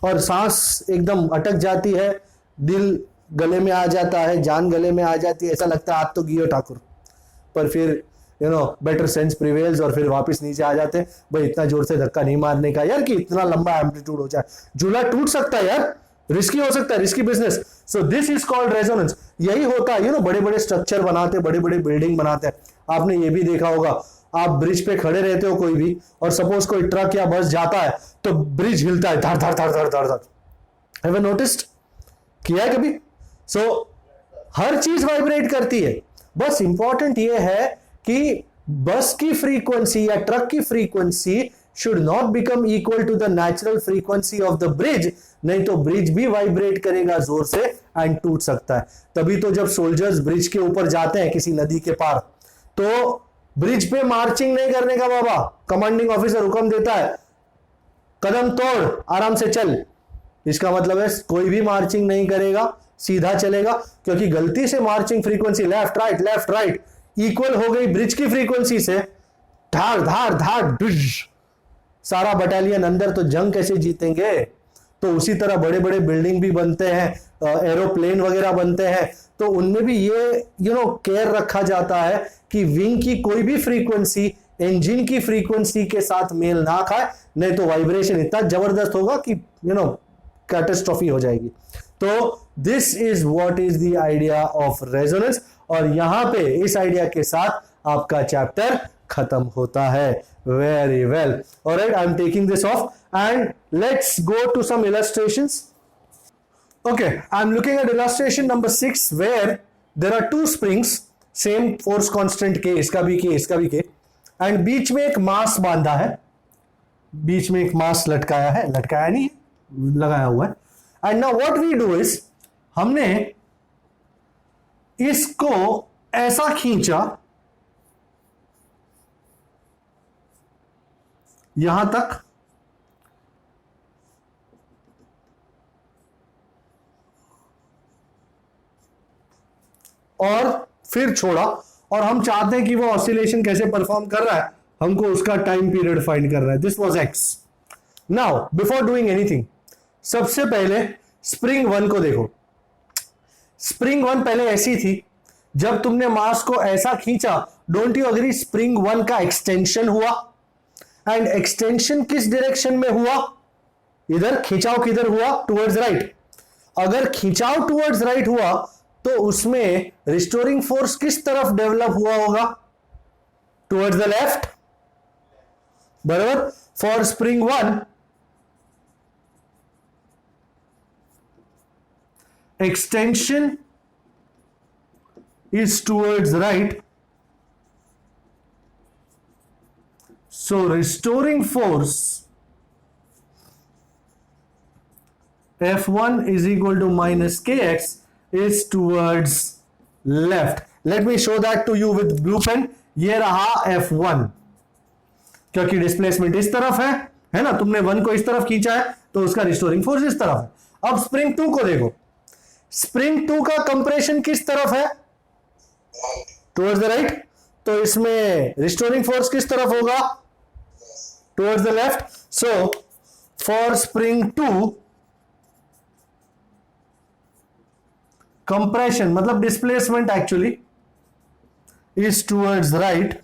और सांस एकदम अटक जाती है, दिल गले में आ जाता है, जान गले में आ जाती है, ऐसा लगता है आप तो गियो ठाकुर. पर फिर बेटर सेंस प्रिवेल्स और फिर वापस नीचे आ जाते हैं. भाई इतना जोर से धक्का नहीं मारने का यार कि इतना लंबा एम्पलीट्यूड हो जाए. झूला टूट सकता है यार, रिस्की हो सकता है, risky business. So this is called resonance. यही होता है बड़े बड़े स्ट्रक्चर बनाते, बड़े बड़े बिल्डिंग बनाते हैं. आपने ये भी देखा होगा, आप ब्रिज पे खड़े रहते हो कोई भी, और सपोज कोई ट्रक या बस जाता है तो ब्रिज हिलता है, धड़ धड़ धड़ धड़ धड़ धड़. Have you noticed? किया है कभी? सो हर चीज वाइब्रेट करती है. बस इंपॉर्टेंट ये है कि बस की फ्रीक्वेंसी या ट्रक की frequency should not become equal to the natural frequency of the bridge, नहीं तो ब्रिज भी वाइब्रेट करेगा जोर से एंड टूट सकता है. तभी तो जब सोल्जर्स ब्रिज के ऊपर जाते हैं किसी नदी के पार, तो ब्रिज पे मार्चिंग नहीं करने का बाबा. कमांडिंग ऑफिसर हुक्म देता है, कदम तोड़, आराम से चल. इसका मतलब है कोई भी मार्चिंग नहीं करेगा, सीधा चलेगा, क्योंकि गलती से marching frequency left right equal हो गई ब्रिज की फ्रीक्वेंसी से, धार धार धार डुज, सारा बटालियन अंदर, तो जंग कैसे जीतेंगे? तो उसी तरह बड़े बड़े बिल्डिंग भी बनते हैं, एरोप्लेन वगैरह बनते हैं, तो उनमें भी ये केयर रखा जाता है कि विंग की कोई भी फ्रीक्वेंसी इंजन की फ्रीक्वेंसी के साथ मेल ना खाए, नहीं तो वाइब्रेशन इतना जबरदस्त होगा कि कैटास्ट्रॉफी हो जाएगी. तो this is what is the idea of resonance, और यहां पे इस आइडिया के साथ आपका चैप्टर खत्म होता है. Very well. Alright, I am taking this off and let's go to some illustrations. Okay, I'm looking at illustration number 6 where there are two springs same force constant के, इसका भी के, इसका भी के, एंड बीच में एक मास बांधा है, बीच में एक मास लटकाया है, लटकाया नहीं है, लगाया हुआ है। And now what we do is, हमने इसको ऐसा खींचा यहां तक, और फिर छोड़ा, और हम चाहते हैं कि वो ऑसिलेशन कैसे परफॉर्म कर रहा है, हमको उसका टाइम पीरियड फाइंड करना है। This was x. Now before doing anything, सबसे पहले स्प्रिंग वन को देखो। स्प्रिंग वन पहले ऐसी थी, जब तुमने मास को ऐसा खींचा, don't you agree spring one का एक्सटेंशन हुआ, एंड एक्सटेंशन किस डायरेक्शन में हुआ, इधर। खिंचाव किधर हुआ, टुवर्ड्स राइट। अगर खिंचाव टुवर्ड्स राइट हुआ तो उसमें रिस्टोरिंग फोर्स किस तरफ डेवलप हुआ होगा, टुवर्ड्स द लेफ्ट, बराबर। For spring one, extension is towards right, so restoring force F1 is equal to minus kx is towards left. Let me show that to you with blue pen. ये रहा F1, क्योंकि displacement इस तरफ है ना, तुमने one को इस तरफ खींचा है तो उसका रिस्टोरिंग फोर्स इस तरफ है। अब स्प्रिंग टू को देखो, स्प्रिंग टू का कंप्रेशन किस तरफ है, टुवर्ड्स द राइट, तो इसमें रिस्टोरिंग फोर्स किस तरफ होगा, towards the left. So for spring two, compression मतलब displacement actually is towards right,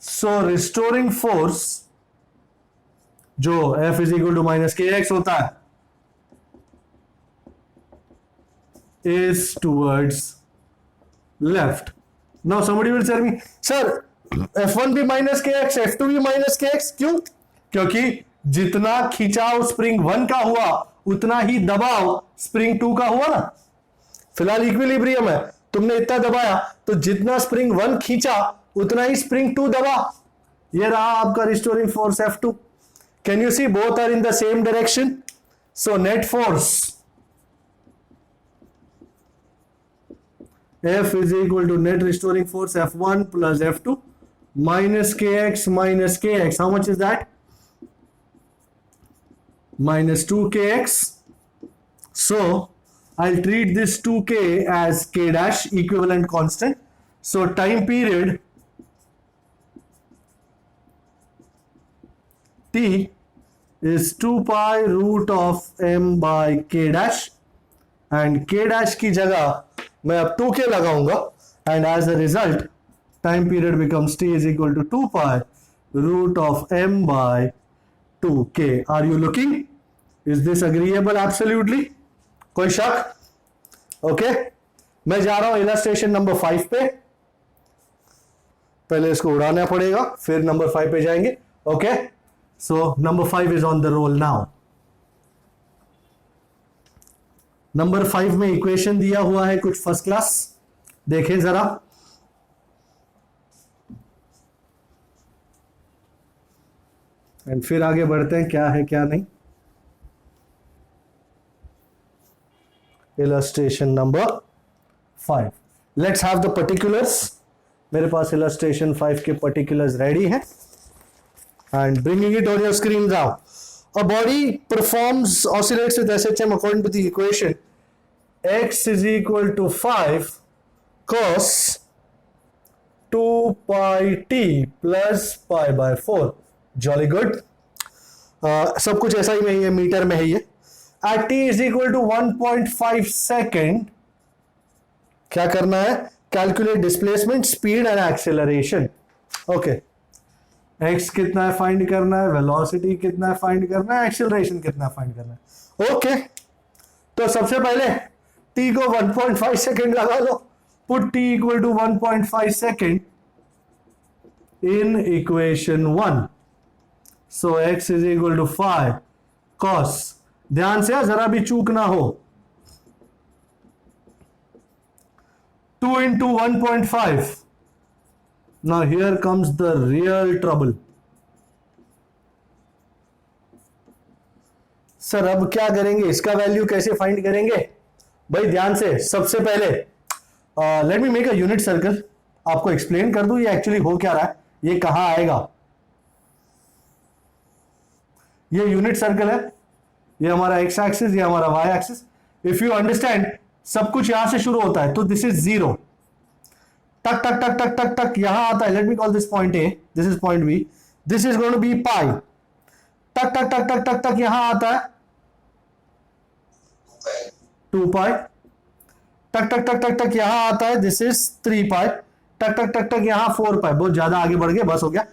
so restoring force जो F is equal to minus K X होता है is towards left. Now somebody will tell me, sir, F1 भी minus K x, F2 भी minus K x, क्यों? क्योंकि जितना खिंचाव spring one का हुआ उतना ही दबाव स्प्रिंग टू का हुआ ना। फिलहाल इक्विलिब्रियम है, तुमने इतना दबाया तो जितना स्प्रिंग वन खींचा उतना ही स्प्रिंग टू दबा। ये रहा आपका restoring force F2। Can you see both are in the same direction, so net force F is equal to net restoring force F1 plus F2 minus kx minus kx. How much is that? Minus 2kx. So I'll treat this 2k as k dash, equivalent constant. So time period t is 2 pi root of m by k dash, and k dash की जगह मैं अब 2k लगाऊंगा, and as a result time period becomes t is equal to 2 pi root of m by 2k. Are you looking, is this agreeable? Absolutely, कोई शक? Okay, मैं जा रहा हूं इलस्ट्रेशन नंबर 5 पे। पहले इसको उड़ाना पड़ेगा, फिर नंबर 5 पे जाएंगे। Okay, so number 5 is on the roll now. Number 5 में इक्वेशन दिया हुआ है कुछ फर्स्ट क्लास, देखें जरा। एंड फिर आगे बढ़ते हैं, क्या है क्या नहीं। Illustration number 5, let's have the particulars. मेरे पास इलस्ट्रेशन 5 के पर्टिकुलर्स रेडी हैं, and bringing it on your screen now. A body performs oscillates with SHM according to the equation x is equal to 5 cos 2 pi t plus pi by 4. Jolly good. सब कुछ ऐसा ही में ही है, metre में है ये। At t is equal to 1.5 second क्या करना है, calculate displacement, speed and acceleration. Okay, x कितना है फाइंड करना है, वेलोसिटी कितना है फाइंड करना है, एक्सेलरेशन कितना फाइंड करना है। ओके, तो सबसे पहले t को 1.5 सेकेंड लगा लो, put t equal to 1.5 second in equation 1, so x is equal to 5 cos, ध्यान से जरा भी चूक ना हो, 2 into 1.5. Now here comes the real trouble. Sir अब क्या करेंगे, इसका वैल्यू कैसे फाइंड करेंगे? भाई ध्यान से, सबसे पहले let me make a unit circle, आपको एक्सप्लेन कर दूं ये एक्चुअली हो क्या रहा है, ये कहां आएगा। ये यूनिट सर्कल है, ये हमारा एक्स एक्सिस, ये हमारा y axis. If you understand, सब कुछ यहां से शुरू होता है, तो दिस इज 0, टक टक टक टक टक टक यहां आता है। Let me call this point A, this is point B, this is going to be pi, टक टक टक टक टक टक यहां आता है 2 पाई, टक टक टक टक टक यहां आता है, दिस इज 3 पाई, टक टक टक टक यहां 4 पाई। बहुत ज्यादा आगे बढ़ गए, बस हो गया।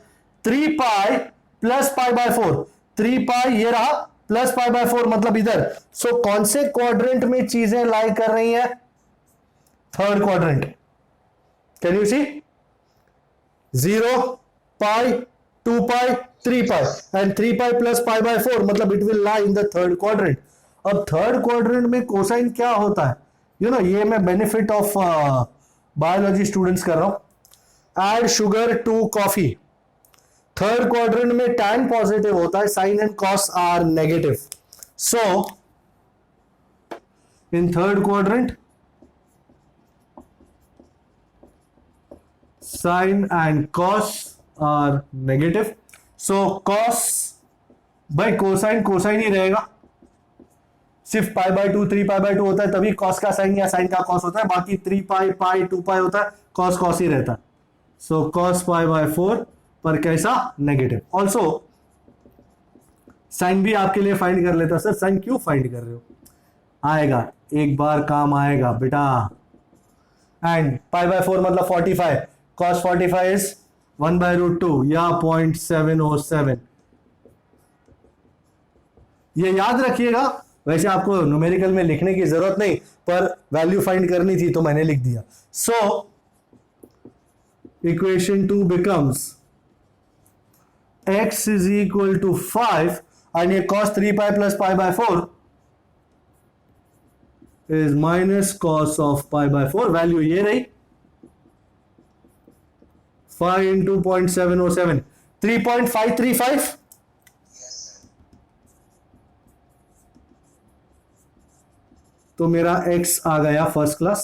3 पाई प्लस पाई बाय 4, 3 पाई ये रहा प्लस पाई बाय 4, मतलब इधर। सो कौन से क्वाड्रेंट में चीजें लाई कर रही हैं? Third quadrant. Can you see? 0 pi, 2 pi, 3 pi, and 3 pi plus pi by 4, मतलब it will lie in the third quadrant. अब थर्ड क्वाड्रेंट में कोसाइन क्या होता है? यू नो, ये मैं बेनिफिट ऑफ बायोलॉजी स्टूडेंट्स कर रहा हूं। Add sugar to coffee, third quadrant में tan पॉजिटिव होता है, sine and cos are negative. So in third quadrant sine and cos are negative. So cos, भाई कोसाइन कोसाइन ही रहेगा, सिर्फ पाई बाय 2, 3 पाई बाय 2 होता है, तभी कॉस का साइन या साइन का कॉस होता है। बाकी 3 पाई, पाई, 2 पाई होता है, कॉस कॉस ही रहता है। सो कॉस पाई बाय 4 पर कैसा? नेगेटिव। ऑल्सो साइन भी आपके लिए फाइंड कर लेता। सर साइन क्यों फाइंड कर रहे हो? आएगा, एक बार काम आएगा बेटा। एंड पाई बाय 4 मतलब 45, कॉस 45 इज 1/√2 या 0.707। ये याद रखिएगा। वैसे आपको न्यूमेरिकल में लिखने की जरूरत नहीं, पर वैल्यू फाइंड करनी थी तो मैंने लिख दिया। So equation 2 becomes x is equal to 5 and ये cos 3 pi plus pi by 4 is minus cos of pi by 4। Value ये रही 5 into 0.707, 3.535। तो मेरा x आ गया फर्स्ट क्लास।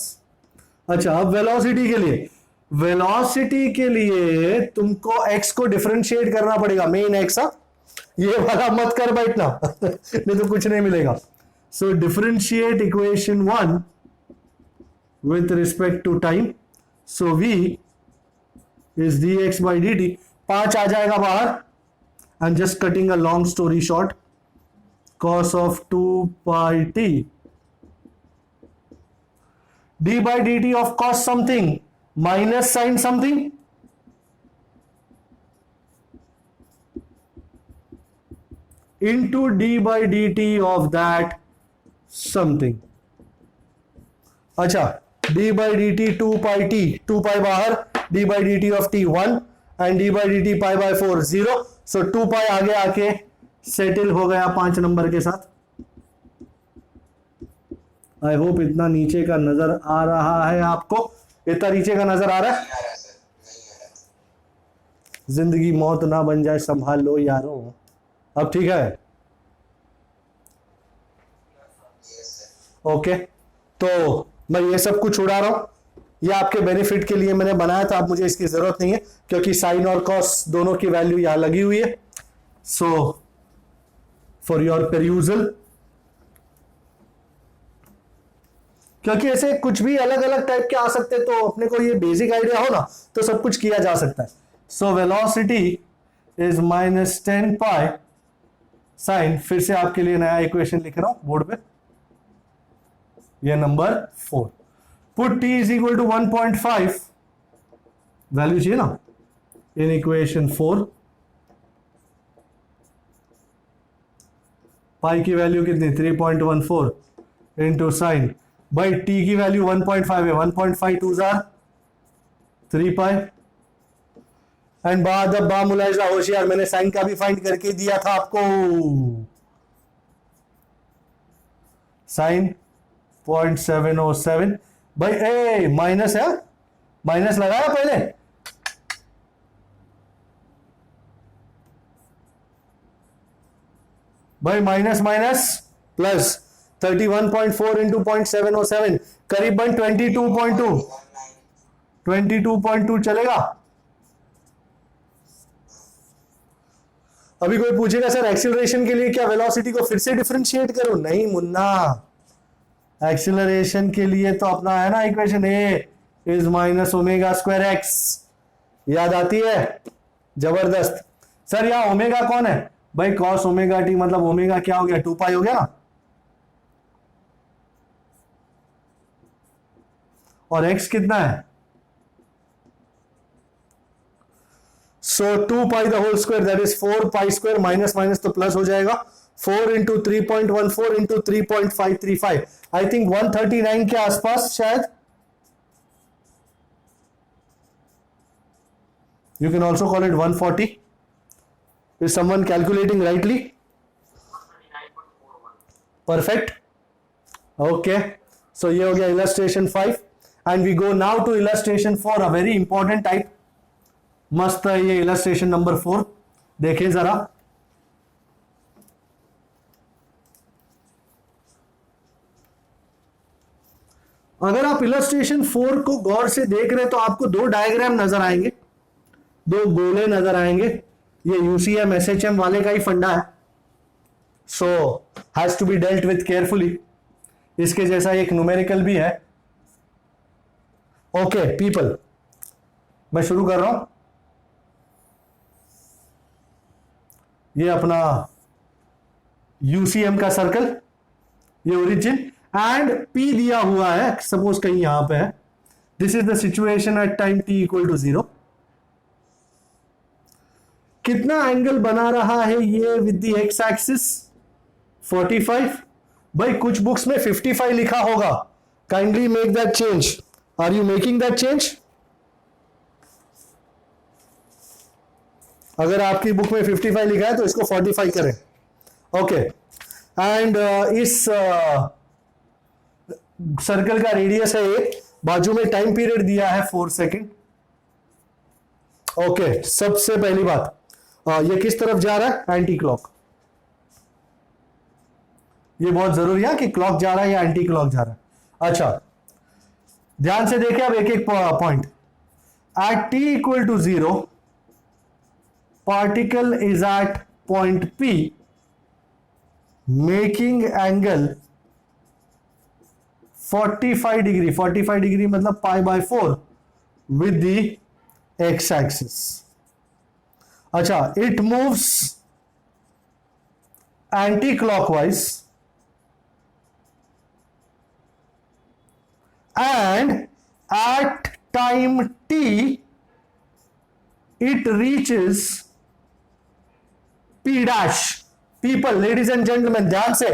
अच्छा, अब वेलोसिटी के लिए, वेलोसिटी के लिए तुमको x को डिफरेंशिएट करना पड़ेगा, मेन x। ये वाला मत कर बैठना नहीं तो कुछ नहीं मिलेगा। So differentiate equation 1 with respect to time. So v is dx by dt, 5 आ जाएगा बाहर। I am just cutting a long story short, cos of 2 pi t d by dt of cos something minus sin something, into d by dt of that something। अच्छा, d by dt 2 pi t, 2 pi बाहर, d by dt of t 1 and d by dt pi by 4 0। So 2 pi आगे आके settle हो गया 5 number के साथ। I hope इतना नीचे का नजर आ रहा है आपको। इतना नीचे का नजर आ रहा है? जिंदगी मौत ना बन जाए, संभाल लो यारों। अब ठीक है? ओके, तो मैं ये सब कुछ उड़ा रहा हूं, ये आपके बेनिफिट के लिए मैंने बनाया था। अब मुझे इसकी जरूरत नहीं है क्योंकि साइन और कॉस दोनों की वैल्यू यहां लगी हुई है। सो फॉर योर पेर्यूजल, क्योंकि ऐसे कुछ भी अलग अलग टाइप के आ सकते, तो अपने को ये बेसिक आइडिया हो ना तो सब कुछ किया जा सकता है। So velocity is -10 pi sine, फिर से आपके लिए नया इक्वेशन लिख रहा हूं बोर्ड पे, ये number 4। Put t is equal to 1.5, value चाहिए ना, इन इक्वेशन 4। पाई की वैल्यू कितनी? 3.14 इंटू साइन। भाई t की वैल्यू 1.5 है, 1.5 2 जार 3 पाई। एंड बाद अब बा मुलाहिजा होशियार, मैंने साइन का भी फाइंड करके दिया था आपको। साइन 0.707, भाई ए माइनस है, माइनस लगाया पहले, भाई माइनस माइनस प्लस 31.4 इंटू 0.707 करीबन 22.2 चलेगा। अभी कोई पूछेगा सर एक्सीलरेशन के लिए क्या वेलोसिटी को फिर से डिफरेंशिएट करो? नहीं मुन्ना, एक्सीलरेशन के लिए तो अपना है ना equation A is minus omega square x, याद आती है? जबरदस्त। सर यहां ओमेगा कौन है? भाई कॉस ओमेगा टी, मतलब ओमेगा क्या हो गया, 2 पाई हो गया ना, और एक्स कितना है? So 2 pi the whole square that is 4 pi square, minus minus तो प्लस हो जाएगा, 4 इंटू 3.14 इंटू 3.535, आई थिंक 139 के आसपास शायद। You can also call it 140. Is someone calculating rightly? Perfect. Okay. So ये हो गया illustration 5 and we go now to illustration 4, a very important type. मस्त है ये illustration number 4. देखें जरा। अगर आप illustration 4 को गौर से देख रहे तो आपको दो डायग्राम नजर आएंगे, दो गोले नजर आएंगे। ये यूसीएम एसएचएम वाले का ही फंडा है, so has to be dealt with carefully. इसके जैसा एक न्यूमेरिकल भी है। ओके पीपल, मैं शुरू कर रहा हूं। ये अपना यूसीएम का सर्कल, ये ओरिजिन एंड पी दिया हुआ है, सपोज कहीं यहां पे है। This is the situation at time t equal to 0। कितना एंगल बना रहा है ये विद द एक्स एक्सिस? 45। भाई कुछ बुक्स में 55 लिखा होगा, kindly make that change. Are you making that change? अगर आपकी बुक में 55 लिखा है तो इसको 45 करें। ओके एंड इस सर्कल का रेडियस है 1, बाजू में टाइम पीरियड दिया है 4 सेकेंड। ओके सबसे पहली बात, ये किस तरफ जा रहा है? Anti clock. ये बहुत जरूरी है कि क्लॉक जा रहा है या एंटी क्लॉक जा रहा है। अच्छा ध्यान से देखें अब एक एक point. At t equal to 0 particle is at point P making angle 45 degree. 45 degree मतलब π/4 विद द एक्स एक्सिस। अच्छा it moves anticlockwise and at time t it reaches P dash। People, ladies and gentleman ध्यान से,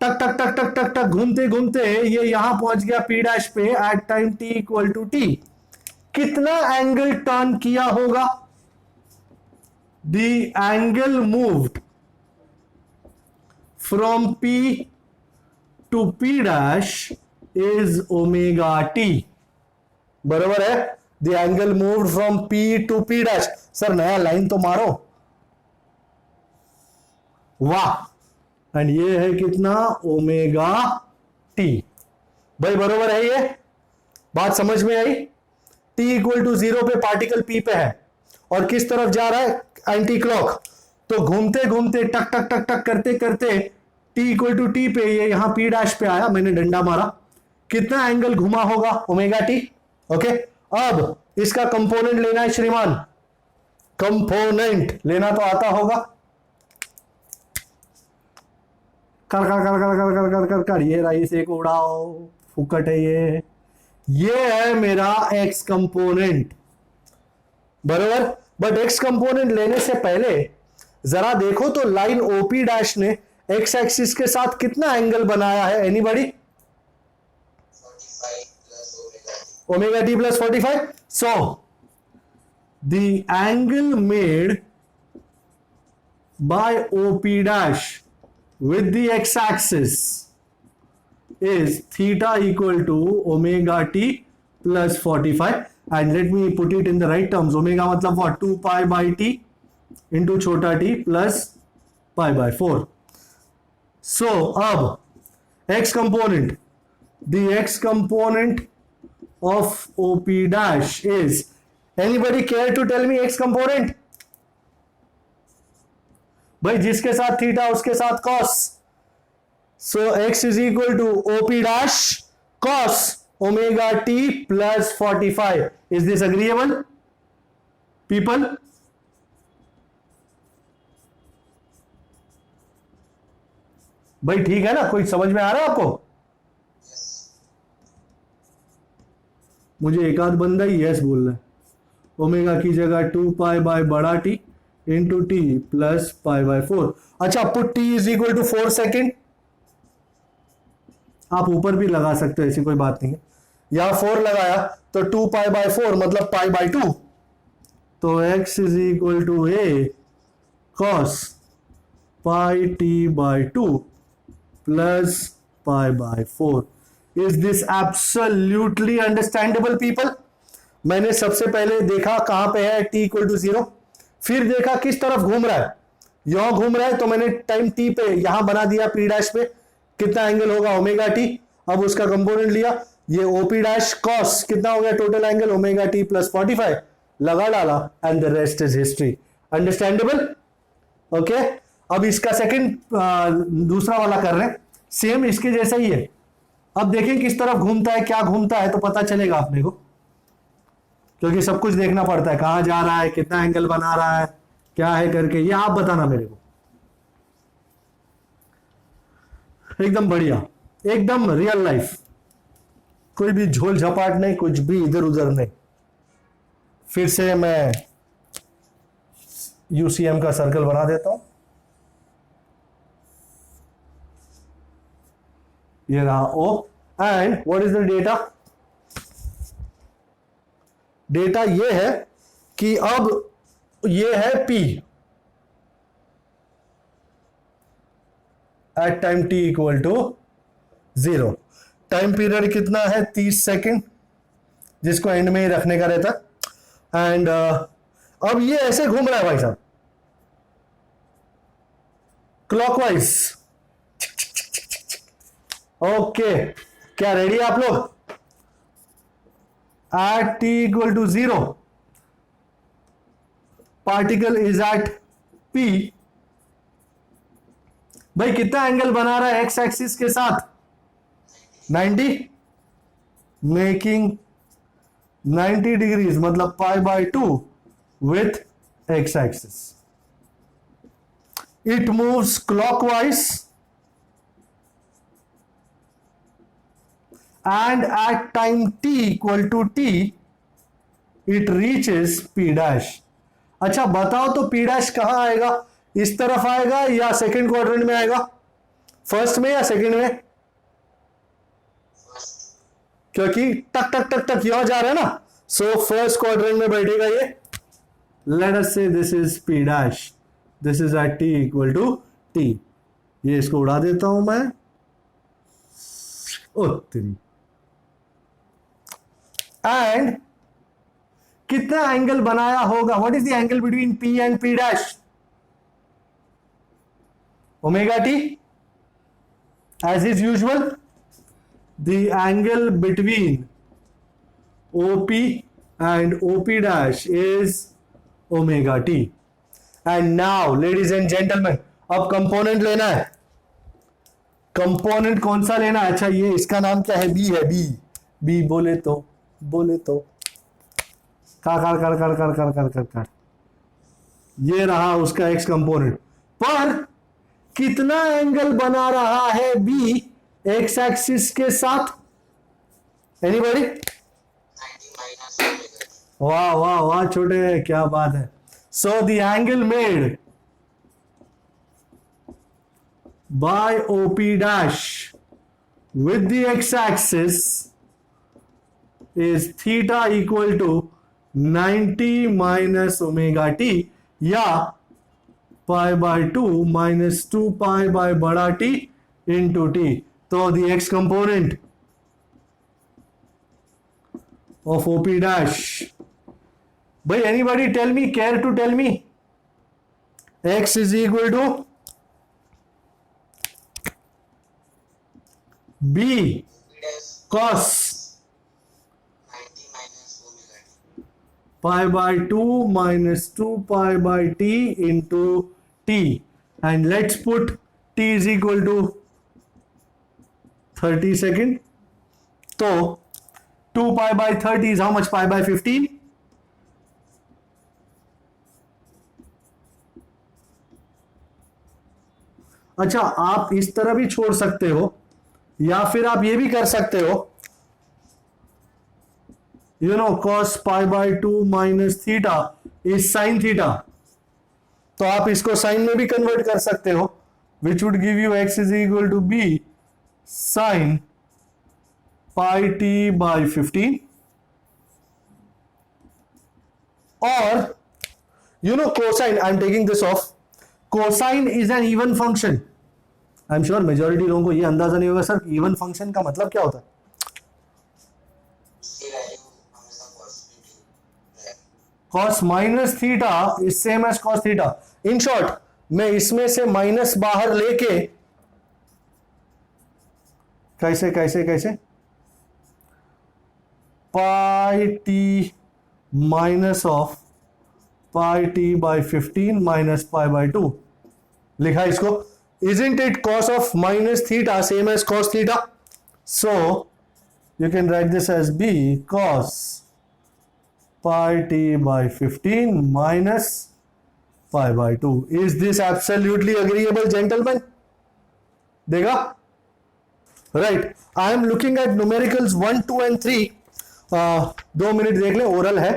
टक टक टक टक टक टक घूमते घूमते ये यहां पहुंच गया P डैश पे at time t equal to t। कितना एंगल टर्न किया होगा? The angle moved from P to P dash is omega t। बराबर है? The angle moved from P to P dash। Sir नया लाइन तो मारो, वाह। एंड ये है कितना? Omega T. भाई बराबर है, ये बात समझ में आई? t इक्वल टू 0 पे पार्टिकल P पे है और किस तरफ जा रहा है? Anti clock. तो घूमते घूमते टक टक टक टक करते करते t इक्वल टू टी पे ये यहां P डैश पे आया, मैंने डंडा मारा। कितना एंगल घुमा होगा? Omega T. ओके अब इसका कंपोनेंट लेना है श्रीमान। कंपोनेंट लेना तो आता होगा। कर कर कर कर कर कर कर कर कर ये रही से उड़ाओ, फुकट है ये है मेरा एक्स कंपोनेंट, बराबर। बट एक्स कंपोनेंट लेने से पहले जरा देखो तो लाइन ओपी डैश ने एक्स एक्सिस के साथ कितना एंगल बनाया है? Anybody? Omega T plus 45। So the angle made by OP dash with the x axis is theta equal to omega t plus 45, and let me put it in the right terms. Omega मतलब what? 2 pi by t into छोटा t plus pi by 4. So अब x component, the x component of OP dash is, anybody care to tell me x component? भाई जिसके साथ theta उसके साथ cos. So x is equal to OP dash cos omega t plus 45. Is this agreeable, people? भाई ठीक है ना? कोई समझ में आ रहा है आपको? मुझे एक आध बंदा ही यस बोल रहा है. ओमेगा की जगह 2 पाई बाय बड़ा t into t plus pi by 4. अच्छा, put t is equal to 4 second. आप ऊपर भी लगा सकते हो, ऐसी कोई बात नहीं है. यहां 4 लगाया तो 2 पाई बाय 4 मतलब पाई बाय 2. तो x is equal to a cos pi t by 2 plus pi by 4. Is this absolutely understandable people? मैंने सबसे पहले देखा कहां पे है t इक्वल टू 0, फिर देखा किस तरफ घूम रहा है. यहां घूम रहा है तो मैंने टाइम t पे यहां बना दिया p डैश पे. कितना एंगल होगा? Omega T. अब उसका कंपोनेंट लिया, ये ओपी डैश कॉस कितना हो गया total angle? Omega T plus 45 लगा डाला, and the rest is history. Understandable? Okay. अब इसका सेकंड दूसरा वाला कर रहे हैं, सेम इसके जैसा ही है. अब देखें किस तरफ घूमता है, क्या घूमता है, तो पता चलेगा अपने को, क्योंकि सब कुछ देखना पड़ता है. कहां जा रहा है, कितना एंगल बना रहा है, क्या है करके, ये आप बताना मेरे को. एकदम बढ़िया, एकदम रियल लाइफ, कोई भी झोल झपाट नहीं, कुछ भी इधर उधर नहीं. फिर से मैं यूसीएम का सर्कल बना देता हूं. ये रहा O, and what is the data? Data ये है कि अब ये है P at time t equal to 0. Time period कितना है? 30 सेकेंड, जिसको एंड में ही रखने का रहता. एंड अब ये ऐसे घूम रहा है भाई साहब, क्लॉकवाइज. ओके, क्या रेडी आप लोग? At t equal to 0 particle is at P. भाई कितना एंगल बना रहा है एक्स एक्सिस के साथ? 90, मेकिंग 90 डिग्रीज मतलब पाई by 2 with x axis. It moves clockwise and at time t equal to t it reaches p dash. अच्छा बताओ तो p dash कहां आएगा? इस तरफ आएगा या सेकंड क्वाड्रेंट में आएगा? फर्स्ट में या सेकंड में? क्योंकि टक टक टक टक यहां जा रहा है ना, सो फर्स्ट क्वाड्रेंट में बैठेगा ये. Let us say this is p dash, this is at t equal to t. ये इसको उड़ा देता हूं मैं. ओ तेरी. एंड कितना एंगल बनाया होगा? What is the angle between P and P dash? Omega t. As is usual, the angle between OP and OP dash is omega t. And now ladies and gentleman, अब component लेना है. Component कौन सा लेना है? अच्छा, ये इसका नाम क्या है? B है. B बोले तो कर. ये रहा उसका एक्स कंपोनेंट. पर कितना एंगल बना रहा है B एक्स एक्सिस के साथ? एनीबॉडी? वाह वाह वाह छोटे, क्या बात है. So the angle made by OP dash with the x-axis is theta equal to 90 minus omega t या pi by 2 minus 2 pi by बड़ा t into t. तो the X component of OP dash, भाई anybody tell me, care to tell me, X is equal to B cos pi by 2 minus 2 pi by t into t, and let's put t is equal to 30 second. So 2 pi by 30 is how much? Pi by 15. अच्छा, आप इस तरह भी छोड़ सकते हो या फिर आप ये भी कर सकते हो, you know cos pi by 2 minus theta is sin theta, तो आप इसको साइन में भी कन्वर्ट कर सकते हो, which would give you x is equal to b sin pi t by 15, or you know cosine, I'm taking this off, cosine is an even function. I'm sure majority लोगों को ये अंदाजा नहीं होगा सर even function का मतलब क्या होता है. cos minus theta is same as cos theta. In short, मैं इसमें से माइनस बाहर लेके कैसे कैसे कैसे pi T minus of pi T by 15 minus pi by 2 लिखा इसको. Isn't it cos of minus theta same as cos theta? So you can write this as b cos pi t by 15 minus pi by 2. Is this absolutely agreeable, gentlemen? देखा? Right. I am looking at numericals 1, 2 and 3. 2 minute देख ले, oral है.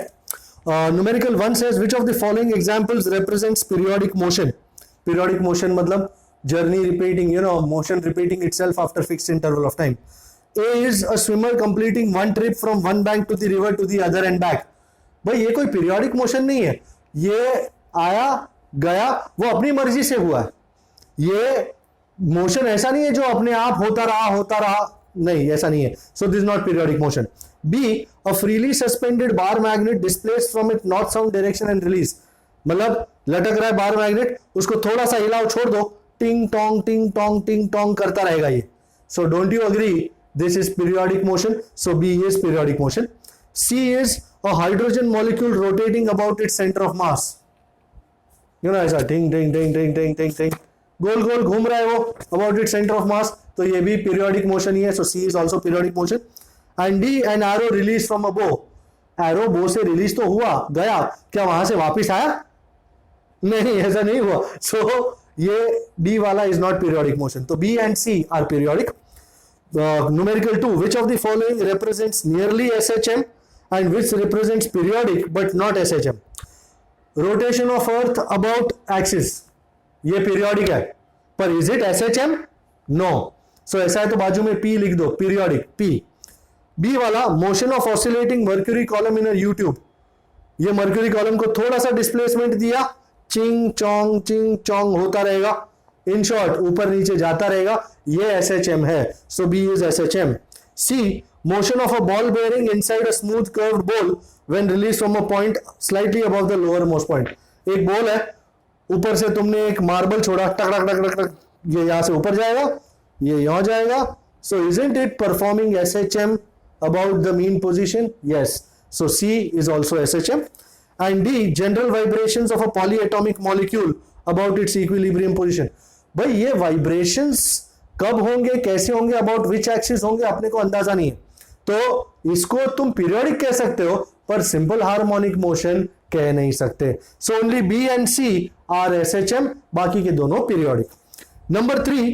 Numerical 1 says which of the following examples represents periodic motion? Periodic motion मतलब journey repeating, you know, motion repeating itself after fixed interval of time. A is a swimmer completing one trip from one bank to the river to the other and back. भाई ये कोई periodic motion नहीं है, ये आया गया वो अपनी मर्जी से हुआ है, ये मोशन ऐसा नहीं है जो अपने आप होता रहा, नहीं ऐसा नहीं है. So this not periodic motion. B, a freely suspended bar magnet displaced from it north south direction and release, मतलब लटक रहा है बार मैग्नेट, उसको थोड़ा सा हिलाओ छोड़ दो, टिंग टोंग करता रहेगा ये. So don't you agree this is periodic motion? So b is periodic motion. C is a hydrogen molecule rotating about its center of mass, you know ऐसा टिंग गोल गोल घूम रहा है वो about its center of mass, तो ये भी periodic motion ही है. so C is also periodic motion. and D, an arrow released from a bow, arrow bow से release तो हुआ गया, क्या वहां से वापस आया? नहीं, ऐसा नहीं हुआ. so ये D वाला is not periodic motion. तो B and C are periodic. Numerical 2, which of the following represents nearly SHM and which represents periodic but not SHM? Rotation of earth about axis, ये periodic है, पर is it SHM? No. so ऐसा है तो बाजू में P लिख दो, periodic P. B वाला motion of oscillating mercury column in a U-tube, ये mercury column को थोड़ा सा displacement दिया, चिंग चोंग होता रहेगा, in short ऊपर नीचे जाता रहेगा, ये SHM है. so B is SHM. C, motion of a ball bearing inside a smooth curved bowl when released from a point slightly above the lowermost point. एक बॉल है, ऊपर से तुमने एक मार्बल छोड़ा, टक टक टक टक टक, ये यहां से ऊपर जाएगा, ये यहां जाएगा. so isn't it performing SHM about the mean position? yes. so C is also SHM. and D, general vibrations of a polyatomic molecule about its equilibrium position. भाई ये vibrations कब होंगे, कैसे होंगे, अबाउट विच एक्सिस होंगे, अपने को अंदाजा नहीं है, तो इसको तुम पीरियोडिक कह सकते हो पर सिंपल हार्मोनिक मोशन कह नहीं सकते. So only B and C are SHM, बाकी के दोनों periodic. Number 3,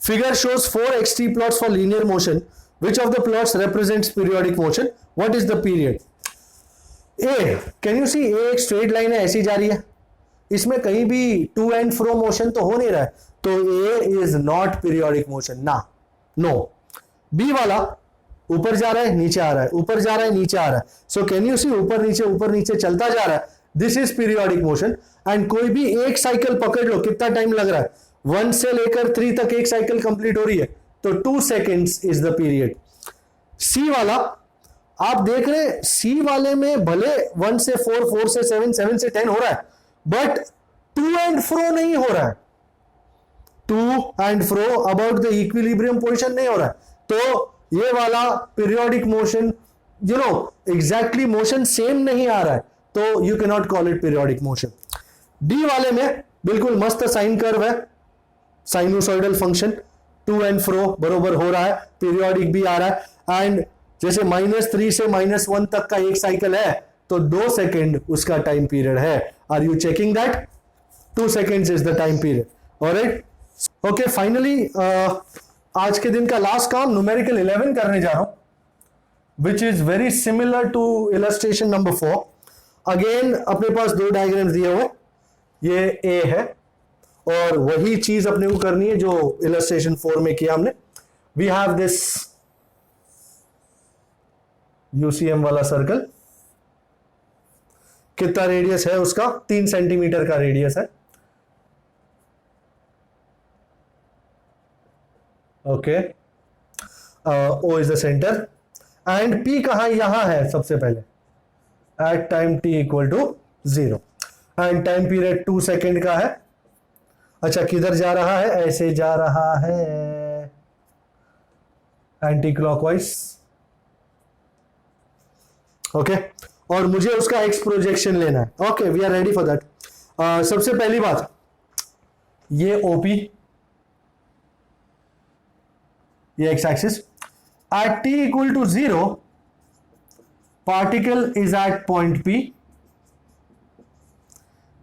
figure shows 4 xt plots for linear motion. Which of the plots represents periodic motion? What is the period? A, can you see, A एक straight line है, ऐसी जा रही है, इसमें कहीं भी टू एंड फ्रो मोशन तो हो नहीं रहा है, तो ए इज नॉट पीरियोडिक मोशन ना, नो. बी वाला ऊपर जा रहा है नीचे आ रहा है, ऊपर जा रहा है नीचे आ रहा है, सो कैन यू सी ऊपर नीचे चलता जा रहा है, this is periodic motion. And कोई भी एक साइकिल पकड़ लो, कितना टाइम लग रहा है, 1 से लेकर 3 तक एक साइकिल कंप्लीट हो रही है, तो 2 सेकेंड्स इज द पीरियड। सी वाला आप देख रहे हैं, सी वाले में भले 1 से 4, 4 से 7, 7 से 10 हो रहा है, बट टू एंड फ्रो नहीं हो रहा है, to and fro about the equilibrium position नहीं हो रहा है। तो ये वाला periodic motion, you know, exactly motion same नहीं आ रहा है, तो you can not call it periodic motion. D वाले में बिल्कुल मस्त साइन कर्व है, sinusoidal function, to and fro बरोबर हो रहा है, पीरियोडिक भी आ रहा है, एंड जैसे -3 से -1 तक का एक साइकिल है, तो 2 सेकेंड उसका टाइम पीरियड है। Are you checking that? 2 seconds is the time period. Alright, okay, finally आज के दिन का लास्ट काम न्यूमेरिकल 11 करने जा रहा हूं, which is very similar to illustration number 4। Again अपने पास 2 डायग्राम्स दिए हुए, ये ए है और वही चीज अपने को करनी है जो इलस्ट्रेशन 4 में किया हमने। वी हैव दिस यूसीएम वाला सर्कल, कितना रेडियस है उसका? 3 सेंटीमीटर का रेडियस है। Okay, O is the centre and P कहां? यहां है सबसे पहले, at time t equal to 0 and time period 2 second का है। अच्छा, किधर जा रहा है? ऐसे जा रहा है, एंटी क्लॉकवाइज। ओके, और मुझे उसका एक्स प्रोजेक्शन लेना है। Okay, we are ready for that. सबसे पहली बात, ये ओपी, ये x axis, at t equal to 0 particle is at point P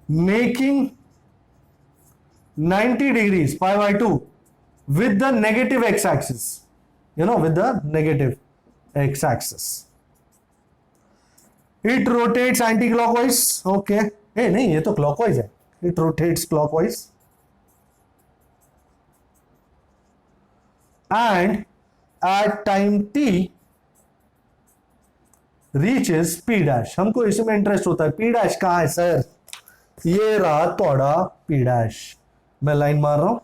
making 90 degrees pi by 2 with the negative x axis, you know, with the negative x axis. It rotates anti-clockwise. Okay, hey, नहीं, ये तो clockwise है, it rotates clockwise and at time t reaches p dash। हमको इसमें interest होता है, p dash कहाँ है सर? ये रहा थोड़ा p dash, मैं लाइन मार रहा हूं,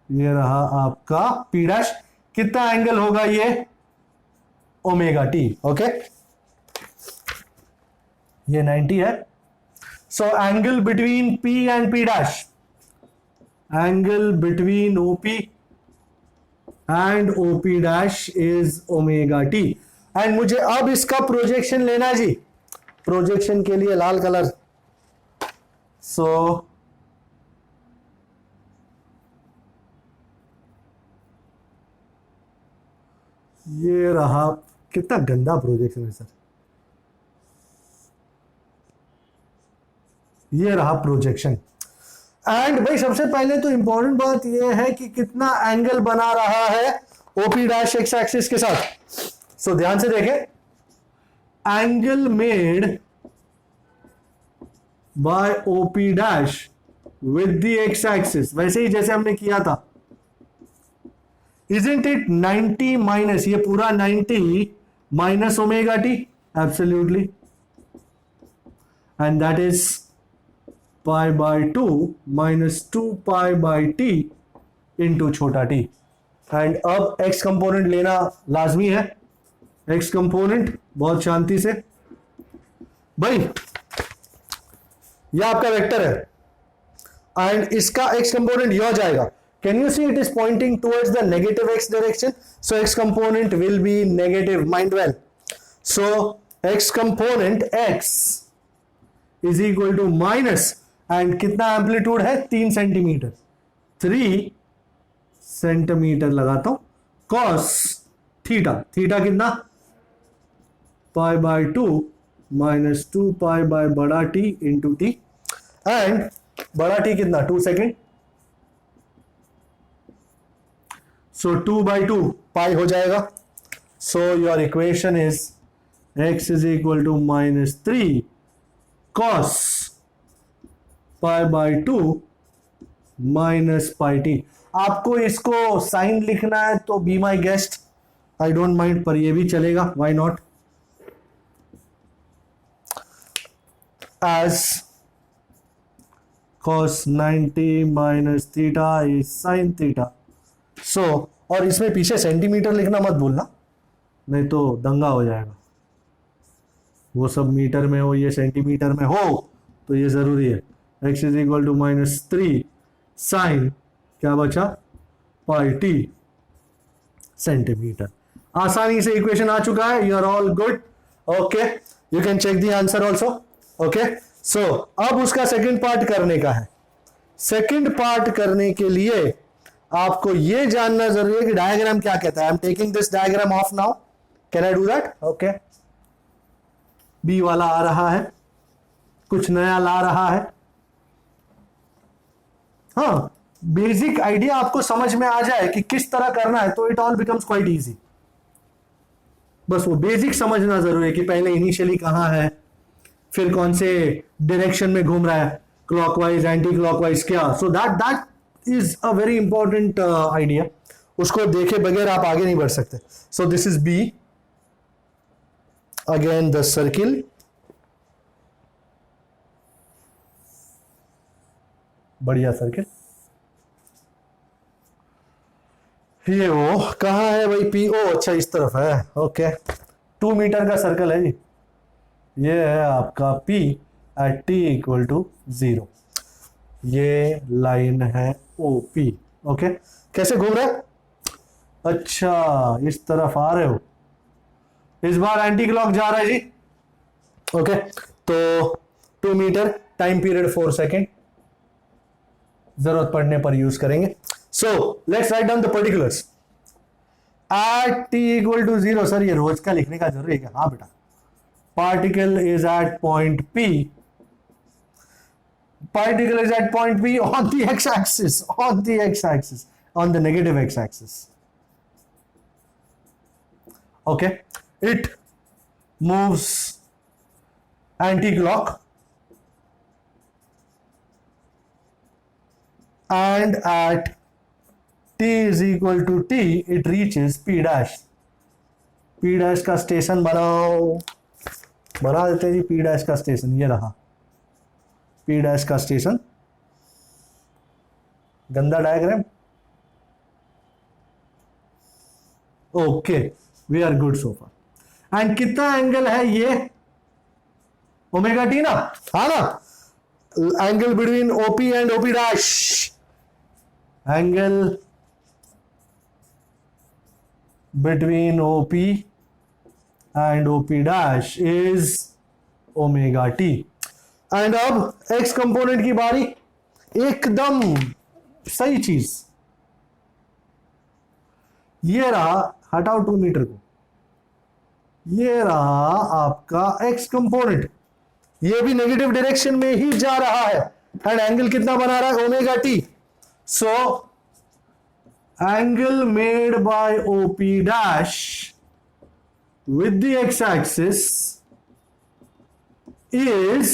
ये रहा आपका p dash। कितना एंगल होगा ये? Omega T. ओके, ये 90 है, so angle between p and p dash, angle between OP and OP dash is omega t. And मुझे अब इसका प्रोजेक्शन लेना है जी, प्रोजेक्शन के लिए लाल कलर, सो ये रहा, कितना गंदा प्रोजेक्शन है सर, ये रहा प्रोजेक्शन। एंड भाई सबसे पहले तो इंपॉर्टेंट बात ये है कि कितना एंगल बना रहा है ओपी डैश एक्स एक्सिस के साथ। सो ध्यान से देखें, angle made by OP dash with the x axis, वैसे ही जैसे हमने किया था, isn't it 90 माइनस, ये पूरा 90 minus omega T? Absolutely, and that is pi by 2 minus 2 pi bye T into छोटा टी। एंड अब एक्स कंपोनेंट लेना लाजमी है, एक्स कंपोनेंट बहुत शांति से, भाई यह आपका वेक्टर है एंड इसका एक्स कंपोनेंट यह जाएगा। Can you see it is pointing towards the negative x direction? So x component will be negative, mind well. So x component x is equal to minus, and कितना amplitude है? 3 centimetre, 3 centimetre लगाता हूं, cos theta, theta कितना? पाई by 2 minus 2 pi by बड़ा t into T, and बड़ा T कितना? 2 second, so 2 by 2 pi हो जाएगा। so your equation is x is equal to minus 3 cos pi by 2 minus pi t। आपको इसको sign लिखना है तो be my guest, I don't mind, पर ये भी चलेगा, why not, as cos 90 minus theta is sin theta, सो और इसमें पीछे सेंटीमीटर लिखना मत भूलना, नहीं तो दंगा हो जाएगा। वो सब मीटर में हो, ये सेंटीमीटर में हो, तो ये जरूरी है। x is equal to -3 sine क्या बचा, पाई टी सेंटीमीटर। आसानी से इक्वेशन आ चुका है, you are all good. Okay, you can check the answer also. Okay, so अब उसका सेकंड पार्ट करने का है। सेकंड पार्ट करने के लिए आपको यह जानना जरूरी है कि डायग्राम क्या कहता है। I am taking this diagram off now, can I do that? Okay, b वाला आ रहा है, कुछ नया ला रहा है। हाँ, बेसिक आइडिया आपको समझ में आ जाए कि किस तरह करना है तो it all becomes quite easy. बस वो बेसिक समझना जरूरी है कि पहले इनिशियली कहां है, फिर कौन से डायरेक्शन में घूम रहा है, क्लॉकवाइज, एंटी क्लॉकवाइज, क्या। So that is a very important idea. उसको देखे बगैर आप आगे नहीं बढ़ सकते। So this is b, again the circle, बढ़िया सर्किल। ये ओ कहां है भाई, पी ओ, अच्छा इस तरफ है। ओके, 2 मीटर का सर्कल है जी। ये है आपका P at t equal to 0। ये लाइन है OP। ओके, कैसे घूम रहे? अच्छा, इस तरफ आ रहे हो, इस बार एंटी क्लॉक जा रहा है जी। ओके, तो 2 मीटर, टाइम पीरियड 4 सेकेंड, जरूरत पड़ने पर यूज करेंगे। So let's write down the particulars at t equal to 0। Sir ये रोज का लिखने का जरूरी है क्या? हाँ बेटा, particle is at point P. Particle is at point P on the x-axis, on the x-axis, on the negative x-axis. Okay, it moves anti-clock and at t is equal to t, it reaches P dash. P dash का station बना देते हैं जी। P dash का station ये रहा, P dash का station. गंदा diagram. Okay, we are good so far. And कितना एंगल है ये, ओमेगा टी ना, हाँ ना। Angle between OP and OP dash, angle between OP and OP dash is omega t। and अब x कंपोनेंट की बारी, एकदम सही चीज। ये रहा, हटाओ 2 मीटर को, ये रहा आपका x कंपोनेंट। ये भी नेगेटिव डायरेक्शन में ही जा रहा है एंड एंगल कितना बना रहा है, omega T. So angle made by OP dash with the x-axis is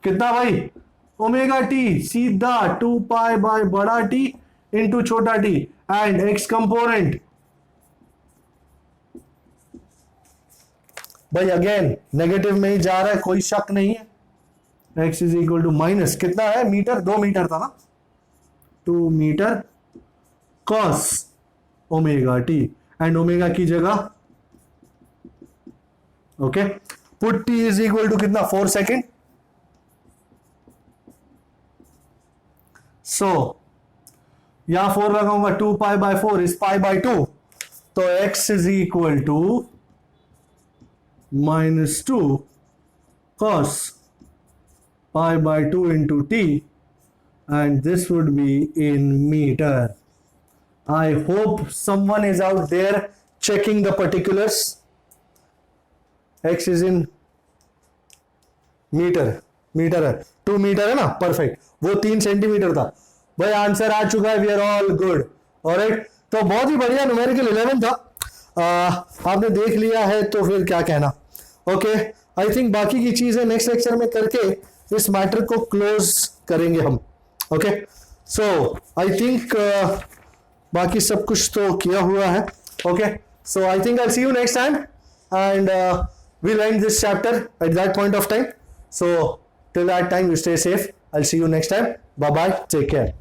कितना भाई, ओमेगा टी, सीधा 2 पाई बाय बड़ा टी इंटू छोटा टी, एंड x कंपोनेंट भाई अगेन नेगेटिव में ही जा रहा है, कोई शक नहीं है। x is equal to minus कितना है, मीटर, 2 मीटर था ना, 2 metre cos omega t, and omega की जगह okay, put t is equal to कितना, 4 सेकेंड। सो यहां 4 लगाऊंगा, 2 pi by 4 is pi by 2, तो x is equal to -2 cos pi by 2 into t, and this would be in metre. I hope someone is out there checking the particulars. x is in metre, metre है, 2 metre है ना, perfect. वो 3 centimetre था भाई। Answer आ चुका है, we are all good. Alright, तो बहुत ही बढ़िया, न्यूमेरिकल 11 था। आपने देख लिया है तो फिर क्या कहना। ओके, आई थिंक बाकी की चीजें नेक्स्ट लेक्चर में करके इस मैटर को क्लोज करेंगे हम। ओके, सो आई थिंक बाकी सब कुछ तो किया हुआ है। Okay, so I think I see you next time and we'll end this chapter at that point of time. So till that time, you stay safe. I'll see you next time. Bye bye, take care.